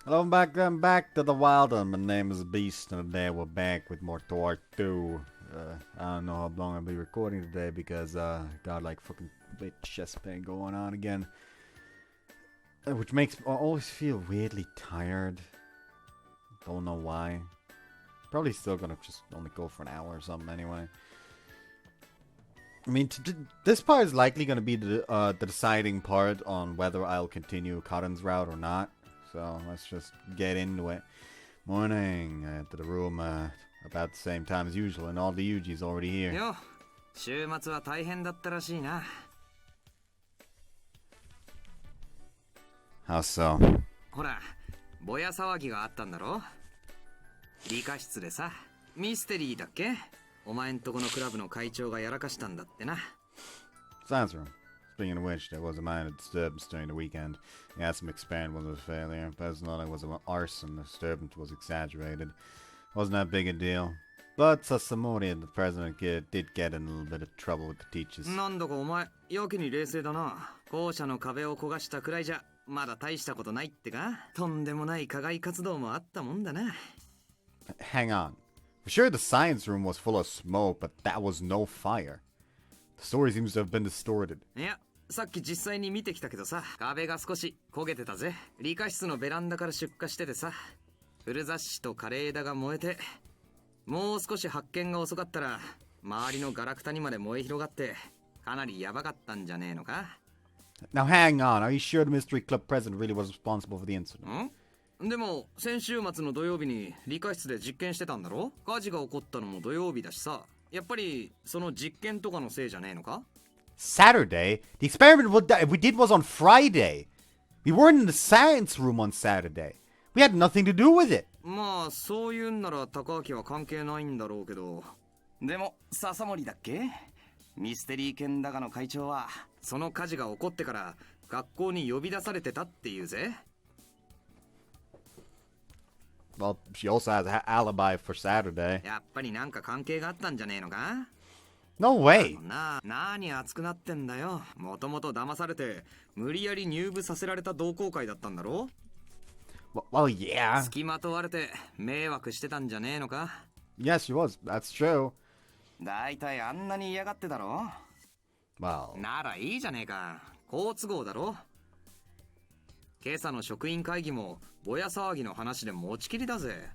Hello, I'm back to the wild. My name is Beast, and today we're back with more ToHeart2. I don't know how long I'll be recording today because got like fucking big chest pain going on again, which makes me always feel weirdly tired. Don't know why. Probably still gonna just only go for an hour or something anyway. I mean, this part is likely gonna be the deciding part on whether I'll continue Karin-Route or not. So let's just get into it. Morning. I entered the room about the same time as usual, and all the Yuji's already here. Yo, 週末は大変だったらしいな。How so? ほら、ぼや騒ぎがあったんだろ。理科室でさ、ミステリーだっけ？お前んとこのクラブの会長がやらかしたんだってな。Science room. Speaking of which, there was a minor disturbance during the weekend. The asthma experiment was a failure. Person thought it was an arson. The disturbance was exaggerated. Wasn't that big a deal. But Sasamori and the president did get in a little bit of trouble with the teachers. なんだかお前、やけに冷静だな。校舎の壁を焦がしたくらいじゃ、まだ大したことないってか？とんでもない課外活動もあったもんだな。Hang on. For sure the science room was full of smoke, but that was no fire. The story seems to have been distorted. いや、さっき実際に見てきたけどさ、壁が少し焦げてたぜ。理科室のベランダから出火しててさ、古雑誌と枯れ枝が燃えて、もう少し発見が遅かったら、周りのガラクタにまで燃え広がって、かなりヤバかったんじゃねえのか？ Now hang on, are you sure the mystery club president really was responsible for the incident? でも、先週末の土曜日に理科室で実験してたんだろ？火事が起こったのも土曜日だしさ、やっぱりその実験とかのせいじゃねえのか？ Saturday? The experiment we did was on Friday. We weren't in the science room on Saturday. We had nothing to do with it. まあ、そういうんなら高明は関係ないんだろうけど。でも、笹森だっけ？ミステリー犬だがの会長は、その火事が起こってから学校に呼び出されてたっていうぜ。Well, she also has an alibi for Saturday. やっぱりなんか関係があったんじゃねえのか？ No way. 何熱くなってんだよ。もともと騙されて無理やり入部させられた同好会だったんだろ？ Well, yeah. 付きまとわれて迷惑してたんじゃねえのか？ Yes, she was. That's true. だいたいあんなに嫌がってたろ？ Well, ならいいじゃねえか。好都合だろ？今朝の職員会議もぼや騒ぎの話で持ちきりだぜ。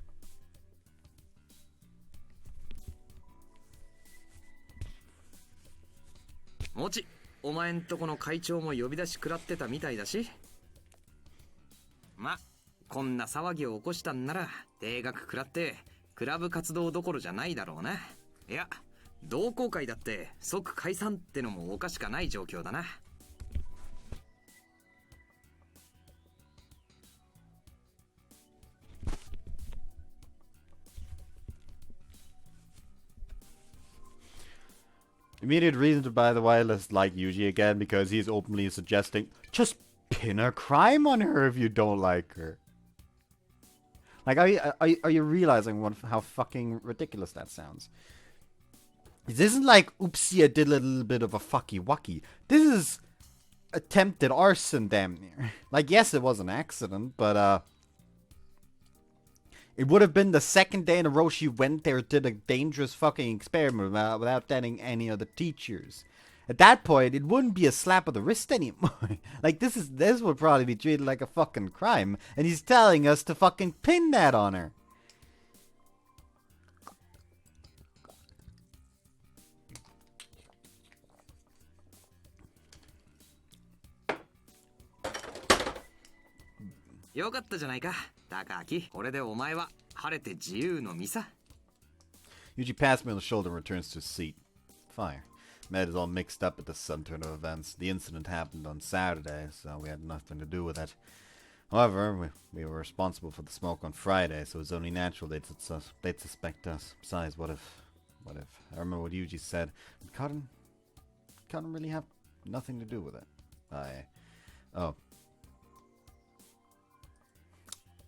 もち、お前んとこの会長も呼び出し食らってたみたいだし。ま、こんな騒ぎを起こしたんなら定額食らってクラブ活動どころじゃないだろうな。いや、同好会だって即解散ってのもおかしかない状況だな。immediate reason to buy the wireless like Yuji again because he's openly suggesting just pin a crime on her if you don't like her. Like, are you realizing how fucking ridiculous that sounds? This isn't like, oopsie, I did a little bit of a fucky wucky. This is attempted arson, damn near. Like, yes, it was an accident, but, it would have been the second day in a row she went there, did a dangerous fucking experiment without telling any of the teachers. At that point, it wouldn't be a slap of the wrist anymore. Like, this would probably be treated like a fucking crime, and he's telling us to fucking pin that on her.よかったじゃないか、高明。これでお前は晴れて自由の身さ。Yuji pats me on the shoulder and returns to his seat. Fire. Med is all mixed up at the sudden turn of events. The incident happened on Saturday, so we had nothing to do with it. However, we were responsible for the smoke on Friday, so it's only natural they'd suspect us. Besides, what if? I remember what Yuji said. Karin really have nothing to do with it.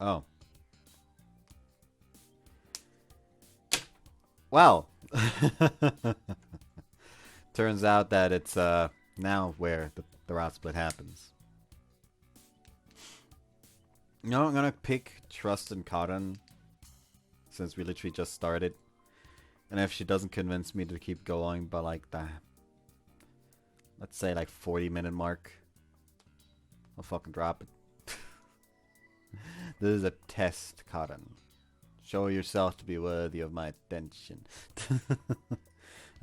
Oh. Well. Turns out that it's now where the route split happens. No, I'm gonna pick trust in Karin, since we literally just started. And if she doesn't convince me to keep going by like the, let's say like 40-minute mark, I'll fucking drop it. This is a test, Karin. Show yourself to be worthy of my attention.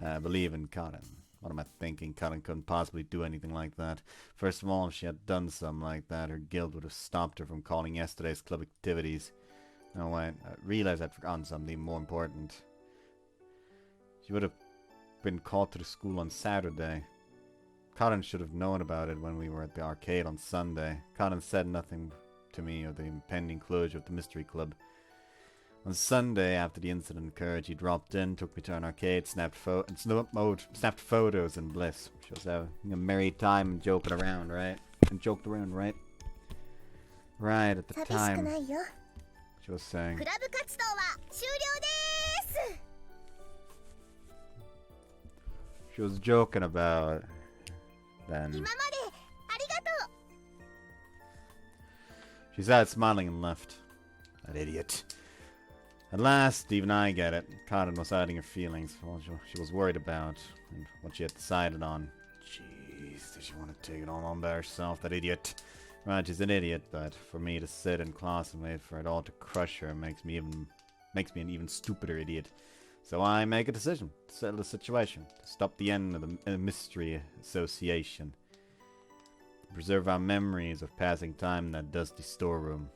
I believe in Karin. What am I thinking? Karin couldn't possibly do anything like that. First of all, if she had done something like that, her guild would have stopped her from calling yesterday's club activities. No, wait, I realized I'd forgotten something more important. She would have been called to the school on Saturday. Karin should have known about it when we were at the arcade on Sunday. Karin said nothing to me of the impending closure of the mystery club. On Sunday, after the incident occurred, she dropped in, took me to an arcade, snapped photos in bliss. She was having a merry time and joking around, right? And joked around, right? Right, at the time. She was saying. She was joking about then. She sat smiling and left. That idiot. At last, even I get it. Karin was hiding her feelings, what she was worried about, and what she had decided on. Jeez, did she want to take it all on by herself, that idiot? Right, she's an idiot, but for me to sit in class and wait for it all to crush her makes me an even stupider idiot. So I make a decision to settle the situation, to stop the end of the mystery association, to preserve our memories of passing time in that dusty storeroom.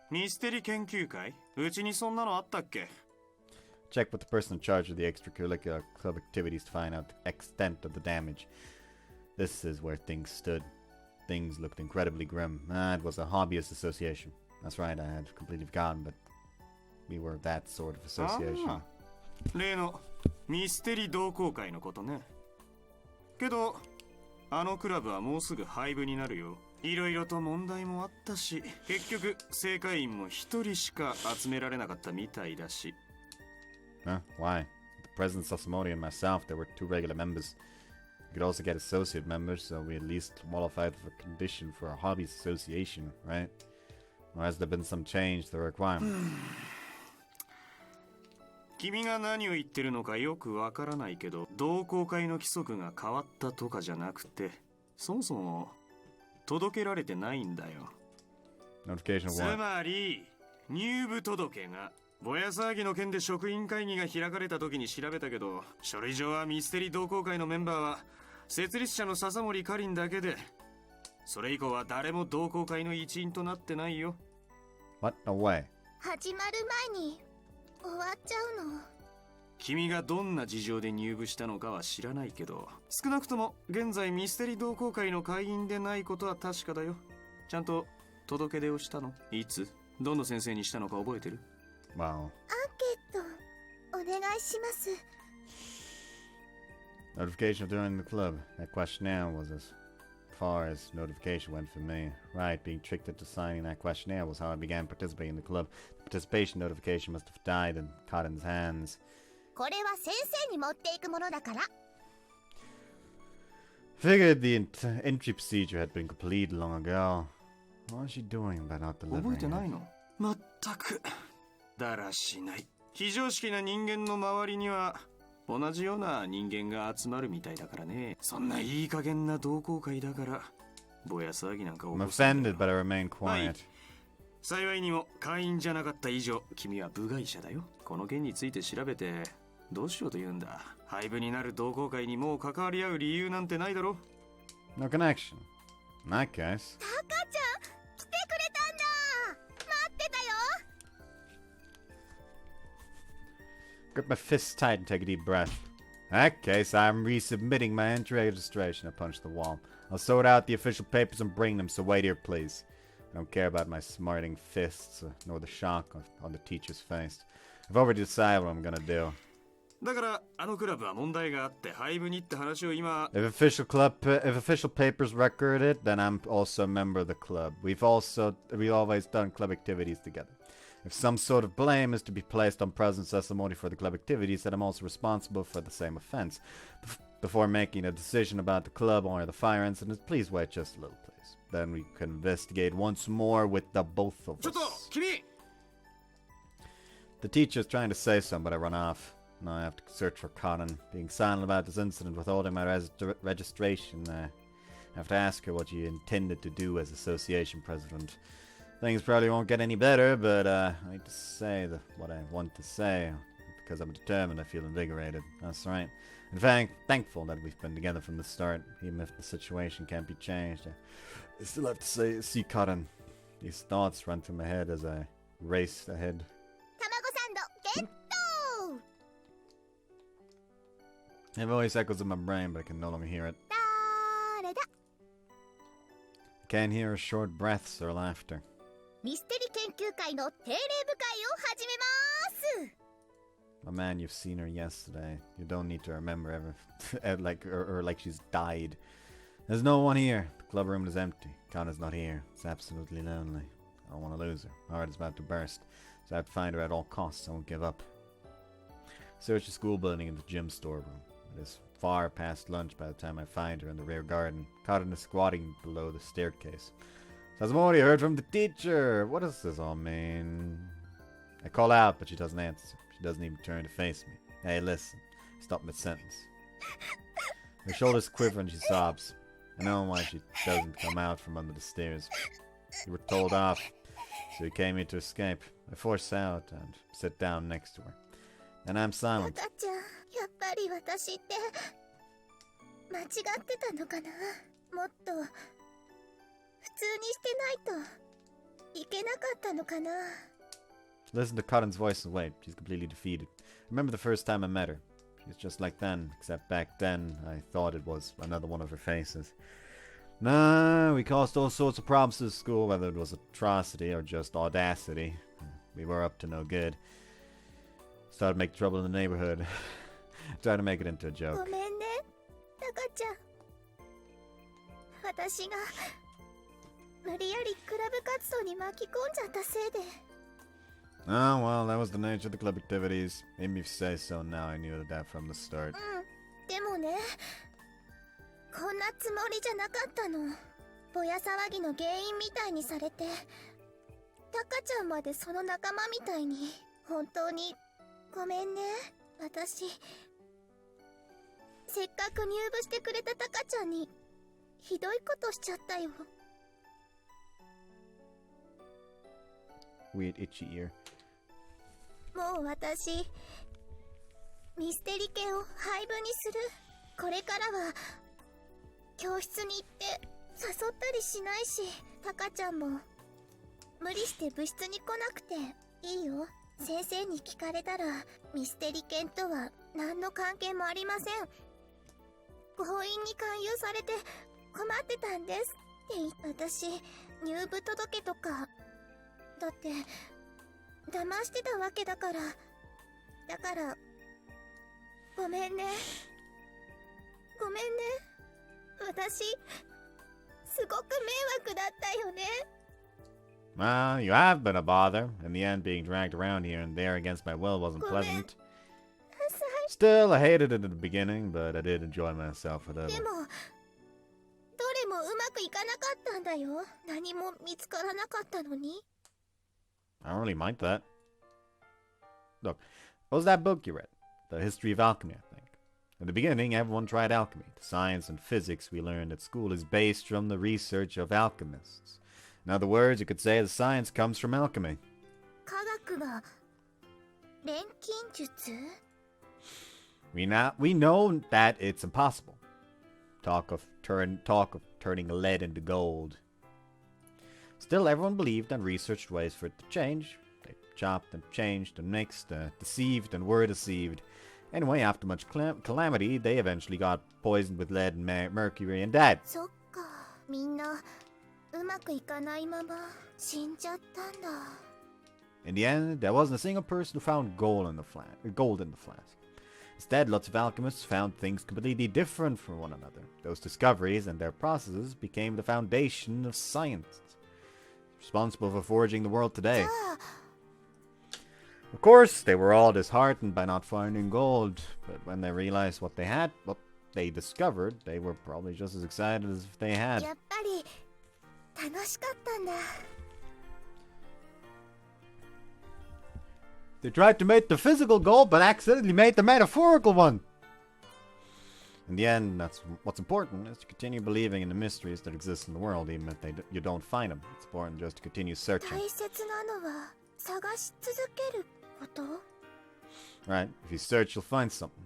ミステリ研究会? うちにそんなのあったっけ? Check with the person in charge of the extracurricular club activities to find out the extent of the damage. This is where things stood. Things looked incredibly grim. It was a hobbyist association. That's right, I had completely forgotten, but we were that sort of association. 例のミステリ同好会のことね。けど、あのクラブはもうすぐ廃部になるよ。いろいろと問題もあったし、結局正会員も一人しか集められなかったみたいだし。Huh? Why? The President Sassamori and myself, there were 2 regular members. We could also get associate members, so we at least qualified for a condition for a hobbies association, right? Or has there been some change to the requirement? 君が何を言ってるのかよくわからないけど、同好会の規則が変わったとかじゃなくて、そもそも届けられてないんだよ。Notification of つ what? まり入部届がぼや騒ぎの件で職員会議が開かれた時に調べたけど、書類上はミステリー同好会のメンバーは設立者の笹森かりんだけで、それ以降は誰も同好会の一員となってないよ。 What? No way. 始まる前に終わっちゃうの。君がどんな事情で入部したのかは知らないけど、少なくとも現在ミステリー同好会の会員でないことは確かだよ。ちゃんと届け出をしたの？いつ？どの先生にしたのか覚えてる？ Wow. アンケートお願いします。 Notification of joining the club. That questionnaire was as far as notification went for me. Right, being tricked into signing that questionnaire was how I began participating in the club. The participation notification must have died in Karin's hands. これは先生に持っていくものだから。 Figured the entry procedure had been completed long ago. What was she doing about not 覚え delivering てない it? の？まったくだらしない。非常識な人間の周りには同じような人間が集まるみたいだからね。そんないい加減な同好会だからぼや騒ぎなんか起 I'm こさない offended, but I remain はい quiet. 幸いにも会員じゃなかった以上君は部外者だよ。この件について調べてどうしようと言うんだ。廃部になる同好会にもう関わり合う理由なんてないだろ。 No connection. In that case. タカちゃん来てくれたんだ。待ってたよ。 Grip my fists tight and take a deep breath. In that case, I'm resubmitting my entry registration. I punched the wall. I'll sort out the official papers and bring them, so wait here, please. I don't care about my smarting fists, nor the shock on the teacher's face. I've already decided what I'm gonna do. だからあのクラブは問題があって廃部にって話を今。 If official papers record it, then I'm also a member of the club. We've always done club activities together. If some sort of blame is to be placed on President Sassamori for the club activities, then I'm also responsible for the same offense. Before making a decision about the club or the fire incident, please wait just a little, please. Then we can investigate once more with the both of ちょっと us. 君 The teacher's trying to say something, but I run off. Now I have to search for Karin. Being silent about this incident, withholding my registration, I have to ask her what she intended to do as association president. Things probably won't get any better, but I need to say what I want to say. Because I'm determined, I feel invigorated. That's right. In fact, thankful that we've been together from the start. Even if the situation can't be changed, I still have to see Karin. These thoughts run through my head as I race ahead. 卵サンドゲット My voice echoes in my brain, but I can no longer hear it. 誰だ I can't hear her short breaths or laughter. ミステリ研究会の定例部会を始めます My man, you've seen her yesterday. You don't need to remember ever, like she's died. There's no one here. The club room is empty. Connor's not here. It's absolutely lonely. I don't want to lose her. My heart is about to burst. So I have to find her at all costs. I won't give up. Search the school building and the gym storeroom. It is far past lunch by the time I find her in the rear garden. Karin is squatting below the staircase. Sasmori, heard from the teacher. What does this all mean? I call out, but she doesn't answer. She doesn't even turn to face me. Hey, listen. Stop mid-sentence. Her shoulders quiver and she sobs. I know why she doesn't come out from under the stairs. You were told off, so you came here to escape. I force out and sit down next to her. And I'm タ silent. カちゃんやっぱり私って間違ってたのかなもっと普通にしてないといけなかったのかな Listen to Karin's voice and wait. She's completely defeated. Remember the first time I met her. She's just like then, except back then I thought it was another one of her faces. Nah, we caused all sorts of problems to the school, whether it was atrocity or just audacity. We were up to no good. Started making trouble in the neighborhood. Tried to make it into a ご joke. めんねタカちゃん私が無理やりクラブ活動に巻き込んじゃったせいで Oh, well, that was the nature of the club activities. Even if you say so now, I knew that from the start. でもねこんなつもりじゃなかったのぼや騒ぎの原因みたいにされてタカちゃんまでその仲間みたいに本当にごめんね私せっかく入部してくれたタカちゃんにひどいことしちゃったよ Weird itchy ear. もう私ミステリ系を廃部にするこれからは教室に行って誘ったりしないしタカちゃんも無理して部室に来なくていいよ先生に聞かれたらミステリ犬とは何の関係もありません強引に勧誘されて困ってたんですって私入部届とかだって騙してたわけだからごめんねごめんね私すごく迷惑だったよね Well, you have been a bother. In the end, being dragged around here and there against my will wasn't Go pleasant. Aside. Still, I hated it in the beginning, but I did enjoy myself a で little. もどれもうまくいかなかったんだよ何も見つからなかったのに I don't really mind that. Look, what was that book you read? The History of Alchemy, I think. In the beginning, everyone tried alchemy. The science and physics we learned at school is based from the research of alchemists. In other words, you could say the science comes from alchemy. 科学が錬金術 We know that it's impossible. Talk of turning lead into gold. Still, everyone believed and researched ways for it to change. They chopped and changed and mixed, deceived and were deceived. Anyway, after much calamity, they eventually got poisoned with lead and mercury and died. そっかみんなうまくいかないまま死んじゃったんだ In the end, there wasn't a single person who found gold in the flask. Instead, lots of alchemists found things completely different from one another. Those discoveries and their processes became the foundation of science, responsible for forging the world today. じゃあ Of course, they were all disheartened by not finding gold, but when they realized what they discovered, they were probably just as excited as if they had. やっぱり楽しかったんだ。 They tried to make the physical goal, but accidentally made the metaphorical one. In the end, that's what's important, is to continue believing in the mysteries that exist in the world, even if you don't find them. It's important just to continue searching. 大切なのは探し続けること。 Right? If you search, you'll find something.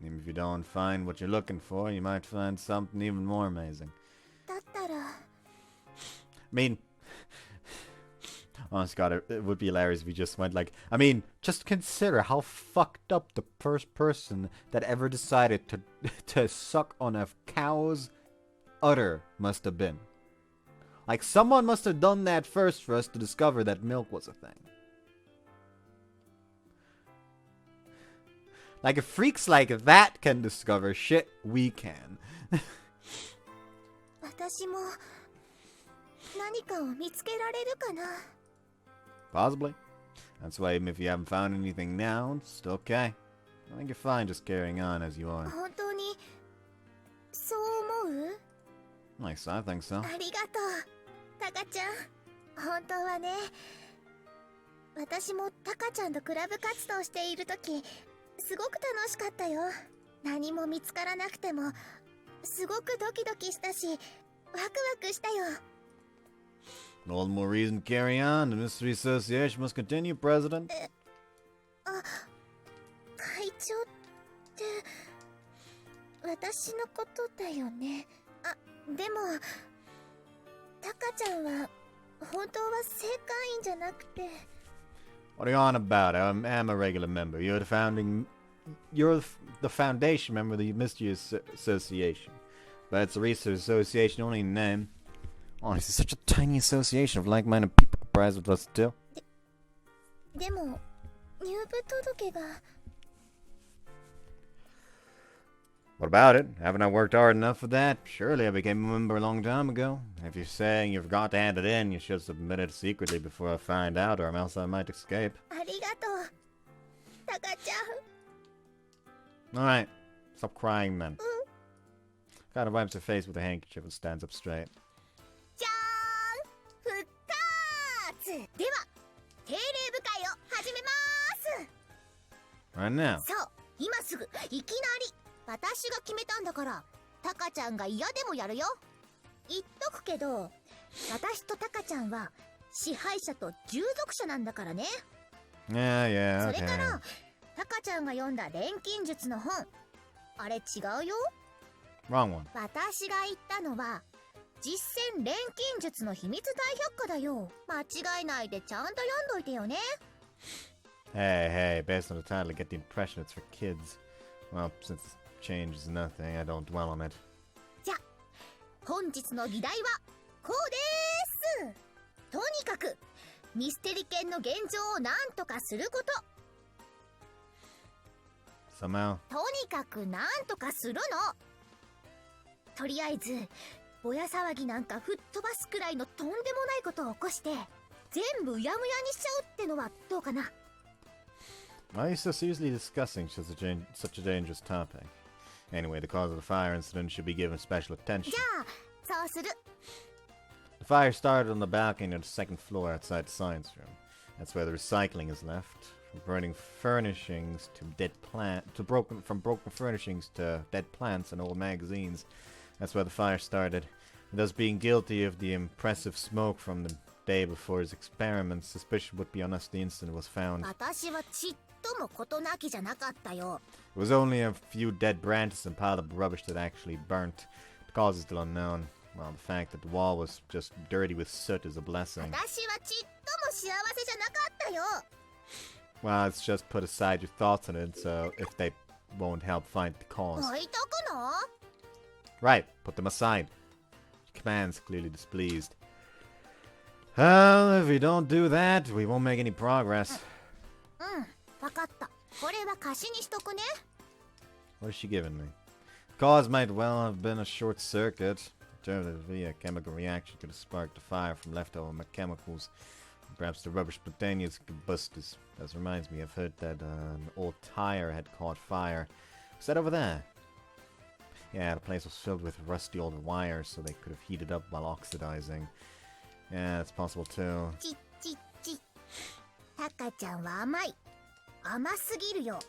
Even if you don't find what you're looking for, you might find something even more amazing. だったら I mean, honest God, it would be hilarious if you just went like, I mean, just consider how fucked up the first person that ever decided to suck on a cow's udder must have been. Like, someone must have done that first for us to discover that milk was a thing. Like, if freaks like that can discover shit, we can. 私も何かを見つけられるかな。 Possibly. That's why even if you haven't found anything now, it's okay. I think you're fine just carrying on as you are. 本当にそう思う？ Nice, I think so. ありがとう、タカちゃん。本当はね、私もタカちゃんとクラブ活動しているとき、すごく楽しかったよ。何も見つからなくても、すごくドキドキしたし、ワクワクしたよ。 All the more reason to carry on. The Mystery Association must continue, President. 会長って私のことだよね。あ、でもタカちゃんは本当は正会員じゃなくて。 What are you on about? I'm a regular member. You're the foundation member of the Mystery Association. But it's a research association only in name. Honestly, it's such a tiny association of like-minded people comprised of us too. でも入部届が。 What about it? Haven't I worked hard enough for that? Surely I became a member a long time ago. If you're saying you forgot to hand it in, you should submit it secretly before I find out, or else I might escape. ありがとう、タカちゃん。 Alright, stop crying then. Kind of wipes her face with a handkerchief and stands up straight. じゃーん、復活。では定例部会を始めます。 Right now. そう、今すぐいきなり私が決めたんだから、タカちゃんが嫌でもやるよ。言っとくけど、私とタカちゃんは支配者と従属者なんだからね。 Yeah, そ okay. れからタカちゃんが読んだ錬金術の本、あれ違うよ。 Wrong one. 私が言ったのは実践錬金術の秘密大百科だよ。間違えないでちゃんと読んどいてよね。 Hey, based on the title, I get the impression it's for kids. Well, since change is nothing, I don't dwell on it. じゃ、本日の議題はこうです。とにかくミステリ犬の現状をなんとかすること。 Somehow. とにかくなんとかするの。とりあえずぼや騒ぎなんか吹っ飛ばすくらいのとんでもないことを起こして全部うやむやにしちゃうってのはどうかな。 Why are you so seriously discussing such a dangerous topic? Anyway, the cause of the fire incident should be given special attention. じゃあそうする。 The fire started on the balcony on the second floor outside the science room. That's where the recycling is left. From burning furnishings to from broken furnishings to dead plants and old magazines. That's where the fire started. And thus being guilty of the impressive smoke from the day before his experiments, suspicion would be on us the instant it was found. 私はちっとも事なきじゃなかったよ。 It was only a few dead branches and piled up rubbish that actually burnt. The cause is still unknown. Well, the fact that the wall was just dirty with soot is a blessing. 私はちっとも幸せじゃなかったよ。 Well, let's just put aside your thoughts on it, so if they won't help find the cause. 置いとくの？ Right, put them aside. Your command's clearly displeased. Well, if we don't do that, we won't make any progress. うん、わかった。これは貸しにしとくね。 What is she giving me? The cause might well have been a short circuit. Alternatively, a chemical reaction could have sparked a fire from leftover chemicals. Perhaps the rubbish spontaneous combustus. That reminds me, I've heard that an old tire had caught fire. Was that over there? Yeah, the place was filled with rusty old wires, so they could have heated up while oxidizing. Yeah, it's possible too. ちっちっち。タカちゃんは甘い。甘すぎるよ。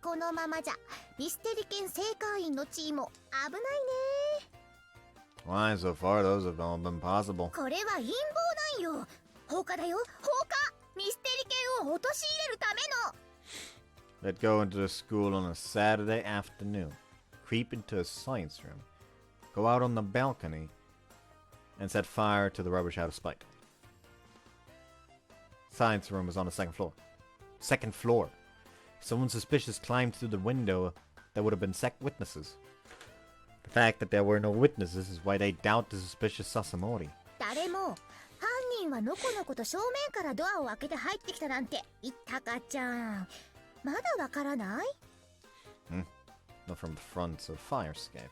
このままじゃミステリ犬正会員の地位も危ないね。 Why, so far those have all been possible. これは陰謀なんよ。放火だよ、放火。ミステリ犬を陥れるための。 They'd go into the school on a Saturday afternoon, creep into a science room, go out on the balcony, and set fire to the rubbish out of spite. Science room was on the second floor. Second floor. Someone suspicious climbed through the window. There would have been witnesses. The fact that there were no witnesses is why they doubt the suspicious Sasamori. 誰も犯人はのこのこと正面からドアを開けて入ってきたなんて言ったかちゃん。まだわからない？ Not from the front, so fire escape.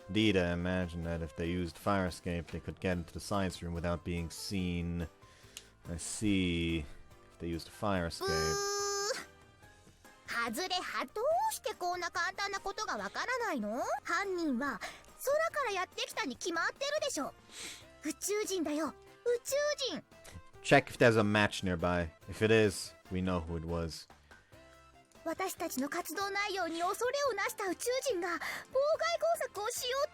Indeed, I imagine that if they used fire escape, they could get into the science room without being seen. I see. If they used a fire escape. 外れはどうしてこんな簡単なことがわからないの？犯人は空からやってきたに決まってるでしょ。宇宙人だよ、宇宙人。 Check if there's a match nearby. If it is, we know who it was. 私たちの活動内容に恐れをなした宇宙人が妨害工作をしよう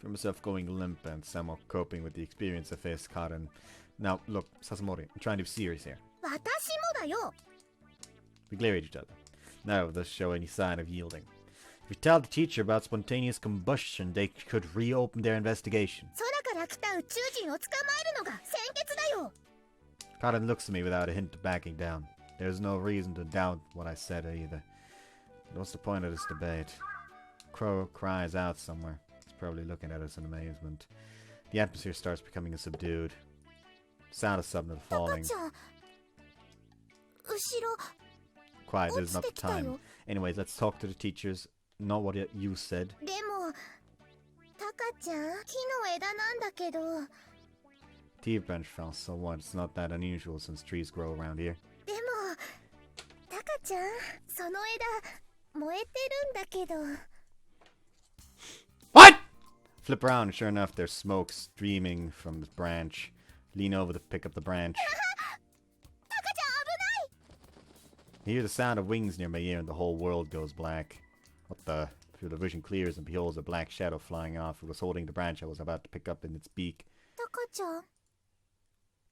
と。 From myself going limp and somehow coping with the experience I faced Karin. Now, look, Sasamori, I'm trying to be serious here. 私もだよ。 We glare at each other. Neither of us show any sign of yielding. If we tell the teacher about spontaneous combustion, they could reopen their investigation. 空から来た宇宙人を捕まえるのが先決だよ。 Karin looks at me without a hint of backing down. There's no reason to doubt what I said either. What's the point of this debate? Crow cries out somewhere. He's probably looking at us in amazement. The atmosphere starts becoming subdued. Sound of something タカ falling. ちゃん、後ろ。 Quiet, there's not the time. Anyways, let's talk to the teachers. Not what you said. でもタカちゃん、木の枝なんだけど。 T bench fell, so what? It's not that unusual since trees grow around here. でもタカちゃん、その枝燃えてるんだけど。 What? Flip around, and sure enough, there's smoke streaming from the branch. Lean over to pick up the branch. タカちゃん、危ない。 I hear the sound of wings near my ear and the whole world goes black. What the? Through the vision clears and beholds a black shadow flying off. It was holding the branch I was about to pick up in its beak. タカちゃん、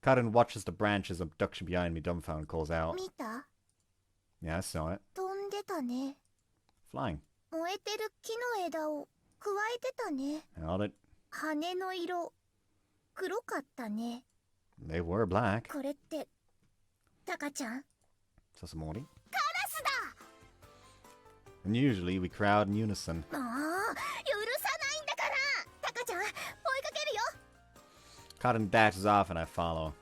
Karin watches the branch's abduction behind me, dumbfounded, calls out. 見た？ Yeah, I saw it. 飛んでたね。 Flying. 燃えてる木の枝をくわえてたね。 Held it. 羽の色黒かったね。 They were black. これってタカちゃん？ Sasamori. カラスだ。 And usually we crowd in unison. もう許さないんだから。タカちゃん、追いかけるよ。 Karin dashes off and I follow.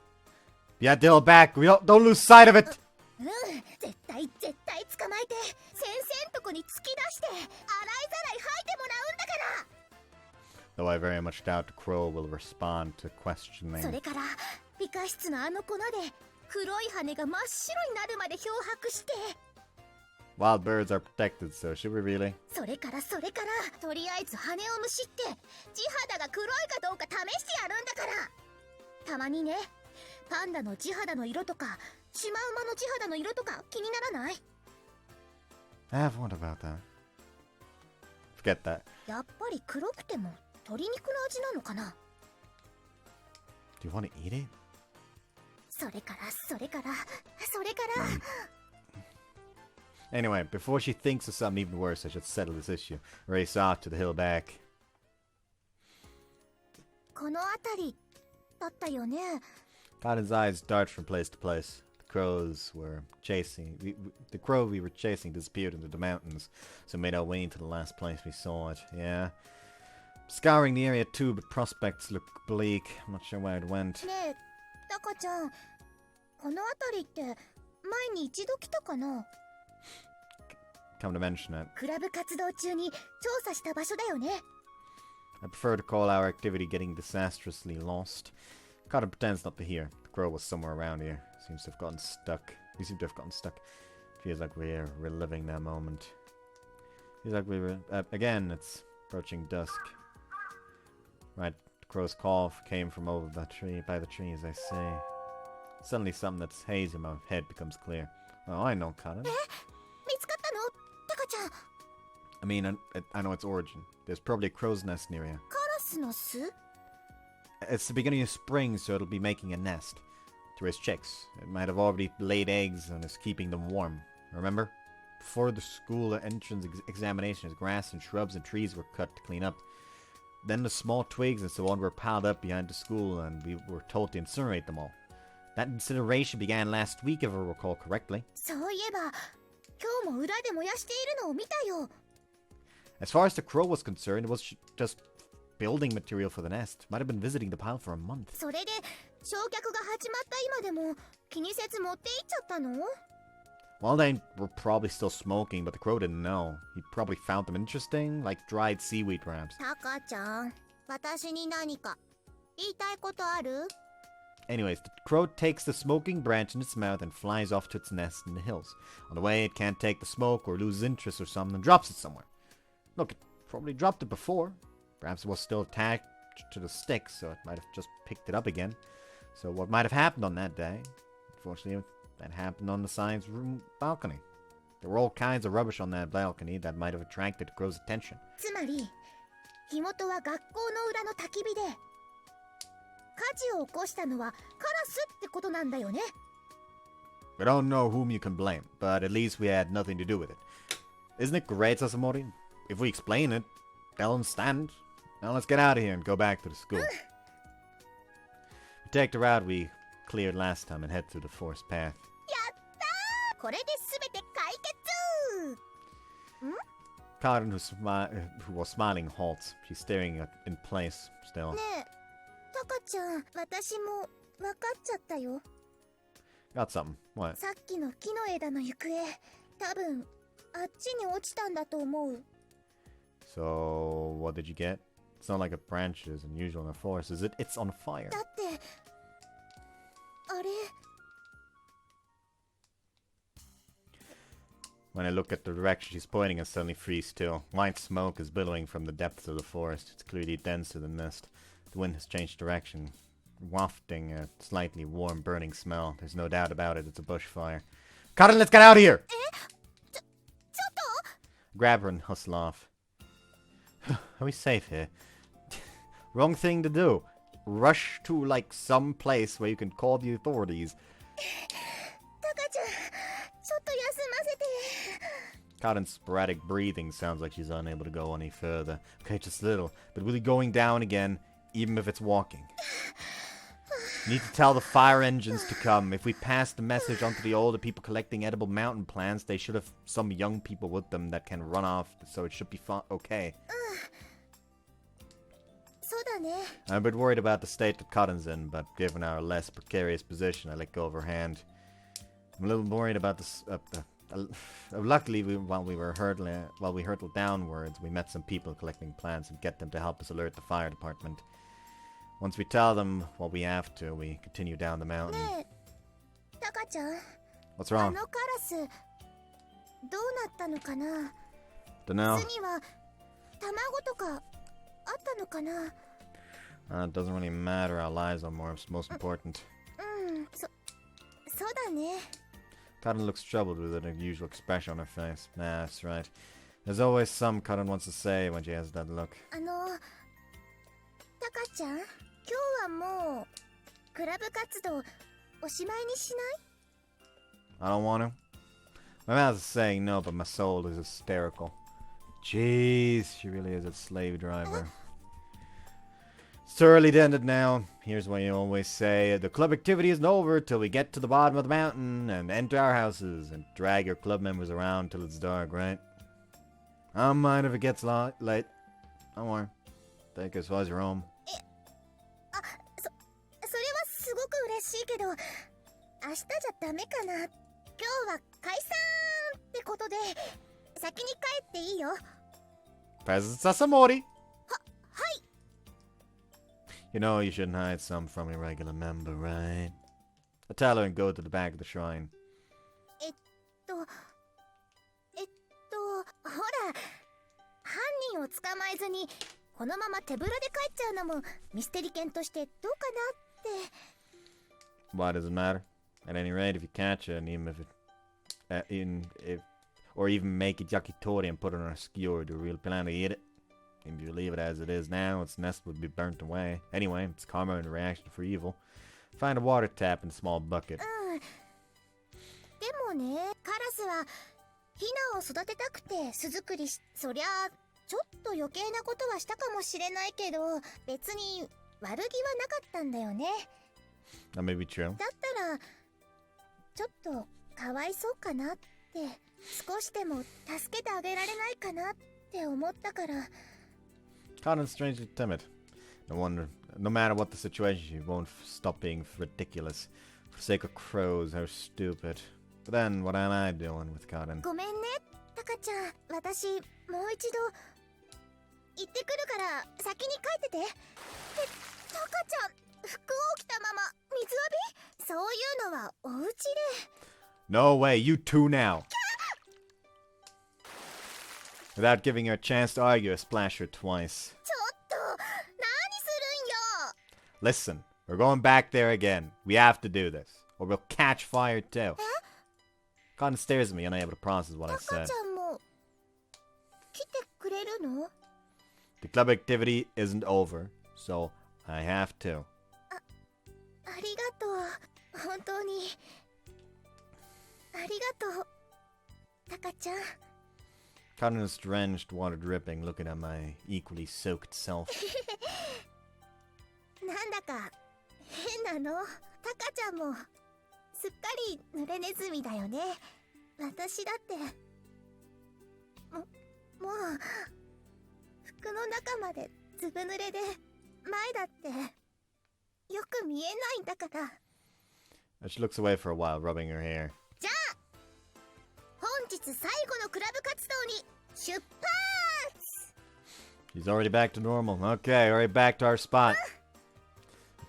Yeah, Dill back. We don't lose sight of it. うん、絶対捕まえて先生んとこに突き出して洗いざらい吐いてもらうんだから。 Though I very much doubt the crow will respond to そ questioning. れから理科室のあの粉で黒い羽が真っ白になるまで漂白して。 Wild birds are protected, so should we really? それからとりあえず羽をむしって地肌が黒いかどうか試してやるんだから。たまにね、パンダの地肌の色とかシマウマの地肌の色とか気にならない？ I have wondered about that. Forget that. やっぱり黒くても鶏肉の味なのかな。 Do you want to eat it? それから Anyway, before she thinks of something even worse, I should settle this issue. Race off to the hill back. この辺りだったよね。 Karin's eyes dart from place to place. The crow we were chasing disappeared into the mountains, so we made our way into the last place we saw it. Yeah. Scouring the area too, but prospects look bleak. I'm not sure where it went. ねえ、タカちゃん、この辺りって前に一度来たかな。 Come to mention it. クラブ活動中に調査した場所だよね。 I prefer to call our activity getting disastrously lost. Karin pretends not to hear. The crow was somewhere around here. Seems to have gotten stuck. We seem to have gotten stuck. Feels like we're reliving that moment. Feels like we were... again, it's approaching dusk. Right, the crow's call came from over the tree, by the trees, I say. Suddenly something that's hazy in my head becomes clear. Oh, I know, Karin. 見つかったのタカちゃん。 I mean, I know its origin. There's probably a crow's nest near you. カラスの巣？ It's the beginning of spring, so it'll be making a nest to raise chicks. It might have already laid eggs and is keeping them warm. Remember? Before the school entrance examinations, grass and shrubs and trees were cut to clean up. Then the small twigs and so on were piled up behind the school, and we were told to incinerate them all. That incineration began last week, if I recall correctly. そういえば、今日も裏で燃やしているのを見たよ。 As far as the crow was concerned, it was just building material for the nest. Might have been visiting the pile for a month. それで焼却が始まった今でも気にせず持って行っちゃったの？ Well, they were probably still smoking, but the crow didn't know. He probably found them interesting, like dried seaweed perhaps. タカちゃん、私に何か言いたいことある？ Anyways, the crow takes the smoking branch in its mouth and flies off to its nest in the hills. On the way, it can't take the smoke or lose interest or something and drops it somewhere. Look, it probably dropped it before. Perhaps it was still attached to the stick, so it might have just picked it up again. So what might have happened on that day? Unfortunately, that happened on the science room balcony. There were all kinds of rubbish on that balcony that might have attracted the crow's attention. つまり、火元は学校の裏の焚き火で、火事を起こしたのはカラスってことなんだよね。 We don't know whom you can blame, but at least we had nothing to do with it. Isn't it great, Sasamori? If we explain it, they'll understand. Now let's get out of here and go back to the school. We take the route we cleared last time and head through the forest path. やったー！これで全て解決！ Karin, who was smiling, halts. She's staring in place still. ねえ、タカちゃん、私も分かっちゃったよ。 Got something. What? さっきの木の枝の行方、多分あっちに落ちたんだと思う。 So, what did you get? It's not like a branch is unusual in a forest, is it? It's on fire. だって、あれ。 When I look at the direction she's pointing, I suddenly freeze still. White smoke is billowing from the depths of the forest. It's clearly denser than mist. The wind has changed direction, wafting a slightly warm, burning smell. There's no doubt about it, it's a bushfire. Karin, let's get out of here! Grab her and hustle off. Are we safe here? Wrong thing to do. Rush to, like, some place where you can call the authorities. タカちゃん、ちょっと休ませて。 Karin's sporadic breathing sounds like she's unable to go any further. Okay, just a little, but really going down again, even if it's walking. Need to tell the fire engines to come. If we pass the message on to the older people collecting edible mountain plants, they should have some young people with them that can run off, so it should be okay. そうだね。 I'm a bit worried about the state that Karin's in, but given our less precarious position, I let go of her hand. I'm a little worried about this. Luckily, while we hurtled downwards, we met some people collecting plants and get them to help us alert the fire department. Once we tell them what we have to, we continue down the mountain. ねえ、タカちゃん。 What's あ wrong? のカラス、どうなったのかな？ Dunno. 巣には卵とかあったのかな？ It doesn't really matter. Our lives are most important. そうだね。 Karin looks troubled with an unusual expression on her face. Nah, that's right. There's always some Karin wants to say when she has that look. タカちゃん、今日はもうクラブ活動おしまいにしない？ I don't want to. My mouth is saying no, but my soul is hysterical. Jeez, she really is a slave driver. It's too early to end it now. Here's what you always say. The club activity isn't over till we get to the bottom of the mountain and enter our houses and drag your club members around till it's dark, right? I don't mind if it gets late. Don't worry. Take us as your home. それはすごく嬉しいけど、明日じゃダメかな。今日は解散ってことで、先に帰っていいよ。 Presents Sasamori! はい。 You know you shouldn't hide some from your regular member, right? I tell her and go to the back of the shrine. ほら、犯人を捕まえずにこのまま手ぶらで帰っちゃうのもミステリ犬としてどうかなって。 Why does it matter? At any rate, if you catch it, and even if it, or even make it yakitori and put it on a skewer, do you really plan to eat it? If you leave it as it is now, its nest would be burnt away. Anyway, it's karma and a reaction for evil. Find a water tap in a small bucket. でもね、カラスはヒナを育てたくて巣作りし、そりゃちょっと余計なことはしたかもしれないけど、別に悪気はなかったんだよね。That may be true. だったらちょっとかわいそうかなって、少しでも助けてあげられないかなって思ったから。Karin's strangely timid. No wonder. No matter what the situation, she won't stop being ridiculous. For the sake of crows, how stupid. But then, what am I doing with Karin? ごめんね、タカちゃん。私もう一度行ってくるから先に帰ってて。タカちゃん、服を着たまま水浴び？そういうのはお家で。 No way, you two now! Without giving her a chance to argue, I splash her twice. ちょっと何するんよ。 Listen, we're going back there again. We have to do this, or we'll catch fire too. Karin stares at me, unable to process what I タカ said. ちゃんも来てくれるの？ The club activity isn't over, so I have to. ありがとう。本当にありがとう、タカちゃん。 Karin is drenched, water dripping, looking at my equally soaked self. なんだか変なの。タカちゃんもすっかり濡れネズミだよね。私だってもう服の中までずぶ濡れで、前だってよく見えないんだから。 She looks away for a while, rubbing her hair. じゃあ本日最後のクラブ活動に出発。 She's already back to normal. Okay, already back to our spot.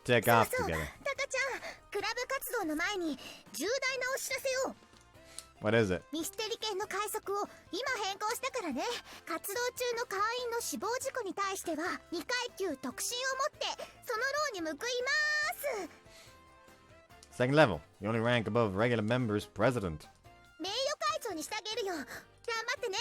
Take そう off そう、 together. タカちゃん、クラブ活動の前に重大なお知らせを。 What is it? ミステリ犬の快速を今変更したからね。活動中の会員の死亡事故に対しては2階級特進を持ってその労に報います。 Second level. The only rank above regular member is president. 名誉会長にしてあげるよ。頑張ってね。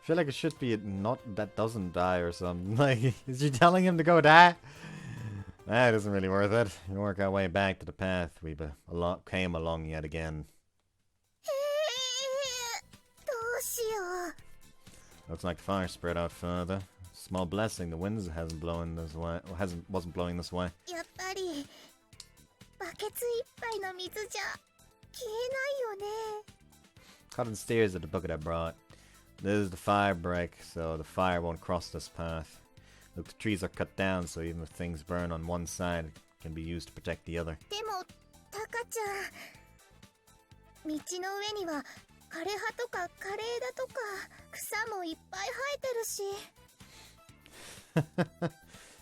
I feel like it should be a not that doesn't die or something. Like, is she telling him to go die? That isn't really worth it. We work our way back to the path we came along yet again. どうしよう。 Looks like the fire spread out further. Small blessing the wind hasn't blown this way. Wasn't blowing this way. やっぱりバケツいっぱいの水じゃ消えないよね。 Karin stares at the bucket I brought. This is the fire break, so the fire won't cross this path. Look, the trees are cut down, so even if things burn on one side, it can be used to protect the other. でもタカちゃん、道の上には枯れ葉とか枯れ枝とか草もいっぱい生えてるし。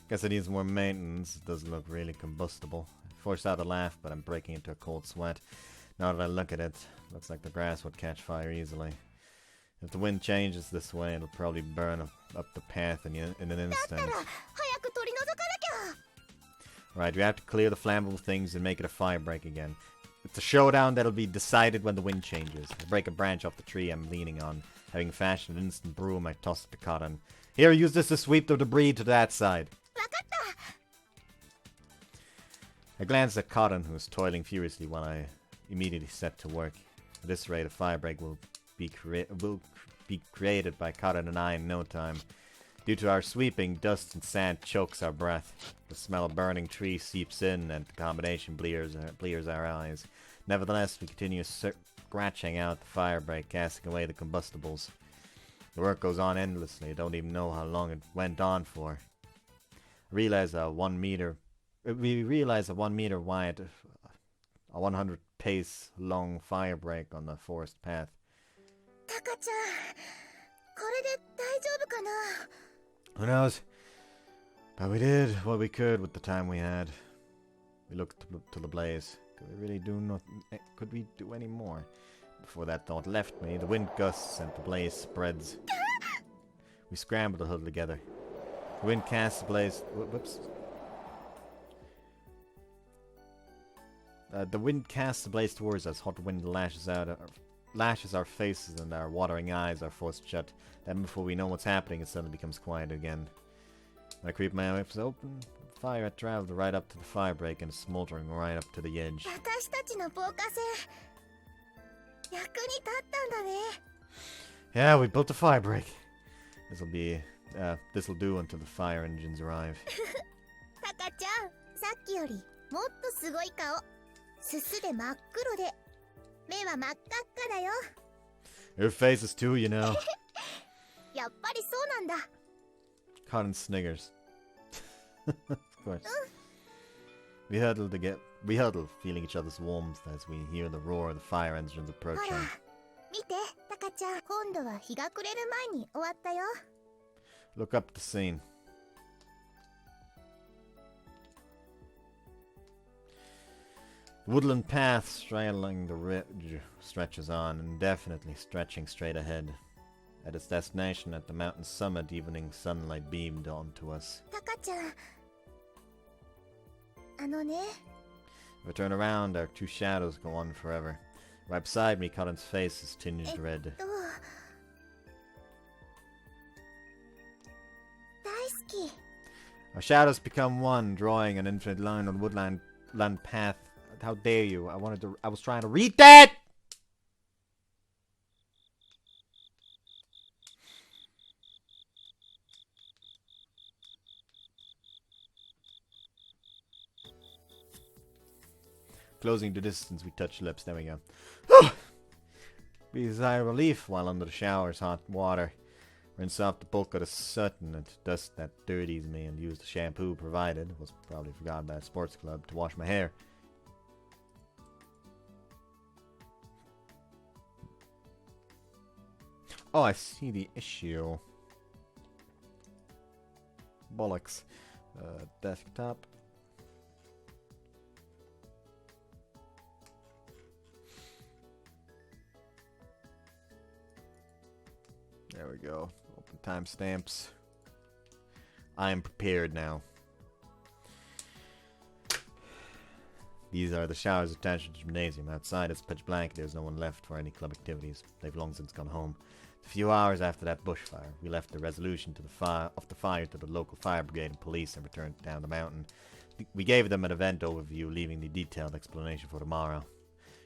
Guess it needs more maintenance. It doesn't look really combustible. I forced out a laugh, but I'm breaking into a cold sweat. Now that I look at it, looks like the grass would catch fire easily. If the wind changes this way, it'll probably burn up the path in an だった instant. ら早く取り除かなきゃ。 Right, we have to clear the flammable things and make it a fire break again. It's a showdown that'll be decided when the wind changes. I break a branch off the tree I'm leaning on. Having fashioned an instant broom, I toss it to Karin. Here, use this to sweep the debris to that side. わかった。 I glanced at Karin, who was toiling furiously while I immediately set to work. At this rate, a fire break will be created by Karin and I in no time. Due to our sweeping, dust and sand chokes our breath. The smell of burning trees seeps in, and the combination blears our eyes. Nevertheless, we continue scratching out the fire break, casting away the combustibles. The work goes on endlessly. I don't even know how long it went on for. We realize a 1 meter wide, a 100 pace long fire break on the forest path. タカちゃん、これで大丈夫かな。 Who knows? But we did what we could with the time we had. We looked to the blaze. Could we really do nothing? Could we do any more? before that thought left me, the wind gusts and the blaze spreads. We scramble to huddle together. The wind casts the blaze... Whoops. The wind casts the blaze towards us. Hot wind lashes our faces, and our watering eyes are forced shut. Then before we know what's happening, it suddenly becomes quiet again. When I creep my lips open, the fire had traveled right up to the firebreak and is smoldering right up to the edge. 私たちの防火線役に立ったんだね。 Yeah, we built a firebreak. This'll do until the fire engines arrive. タカちゃん、さっきよりもっとすごい顔。すすで真っ黒で、目は真っ赤っかだよ。 Your face is too, you know. やっぱりそうなんだ。 Karin sniggers. Of course. We huddle, feeling each other's warmth as we hear the roar of the fire engines ほら、 approaching. 見て、タカちゃん。今度は日が暮れる前に終わったよ。 Look up the scene. The woodland path straddling the ridge stretches on, indefinitely stretching straight ahead. At its destination at the mountain's summit, evening sunlight beamed onto us. タカちゃん。あのね、 If I turn around, our two shadows go on forever. Right beside me, Colin's face is tinged red. 大好き。 Our shadows become one, drawing an infinite line on the woodland path. How dare you? I was trying to read that! Closing the distance, we touch lips. There we go. We desire relief while under the shower's hot water. Rinse off the bulk of the soot and dust that dirties me, and use the shampoo provided. Was probably forgotten by a sports club to wash my hair. Oh, I see the issue. Bollocks. Desktop. There we go. Open timestamps. I am prepared now. These are the showers attached to the gymnasium. Outside it's pitch black. There's no one left for any club activities. They've long since gone home. A few hours after that bushfire, we left the resolution to the fire to the local fire brigade and police and returned down the mountain. We gave them an event overview, leaving the detailed explanation for tomorrow.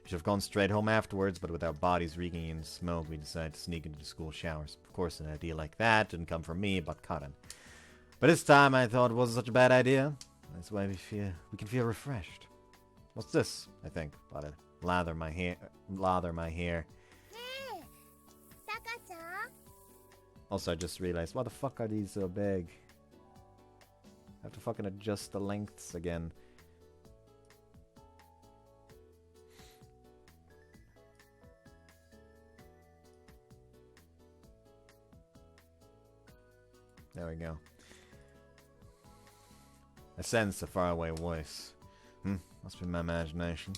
We should have gone straight home afterwards, but with our bodies reeking in smoke, we decided to sneak into the school showers. Of course, an idea like that didn't come from me, but Karin. But this time, I thought it wasn't such a bad idea. That's why we can feel refreshed. What's this? I think. About to lather my hair. ねえ、タカちゃん。 Also, I just realized, why the fuck are these so big? I have to fucking adjust the lengths again. There we go. I sense a faraway voice. Must be my imagination.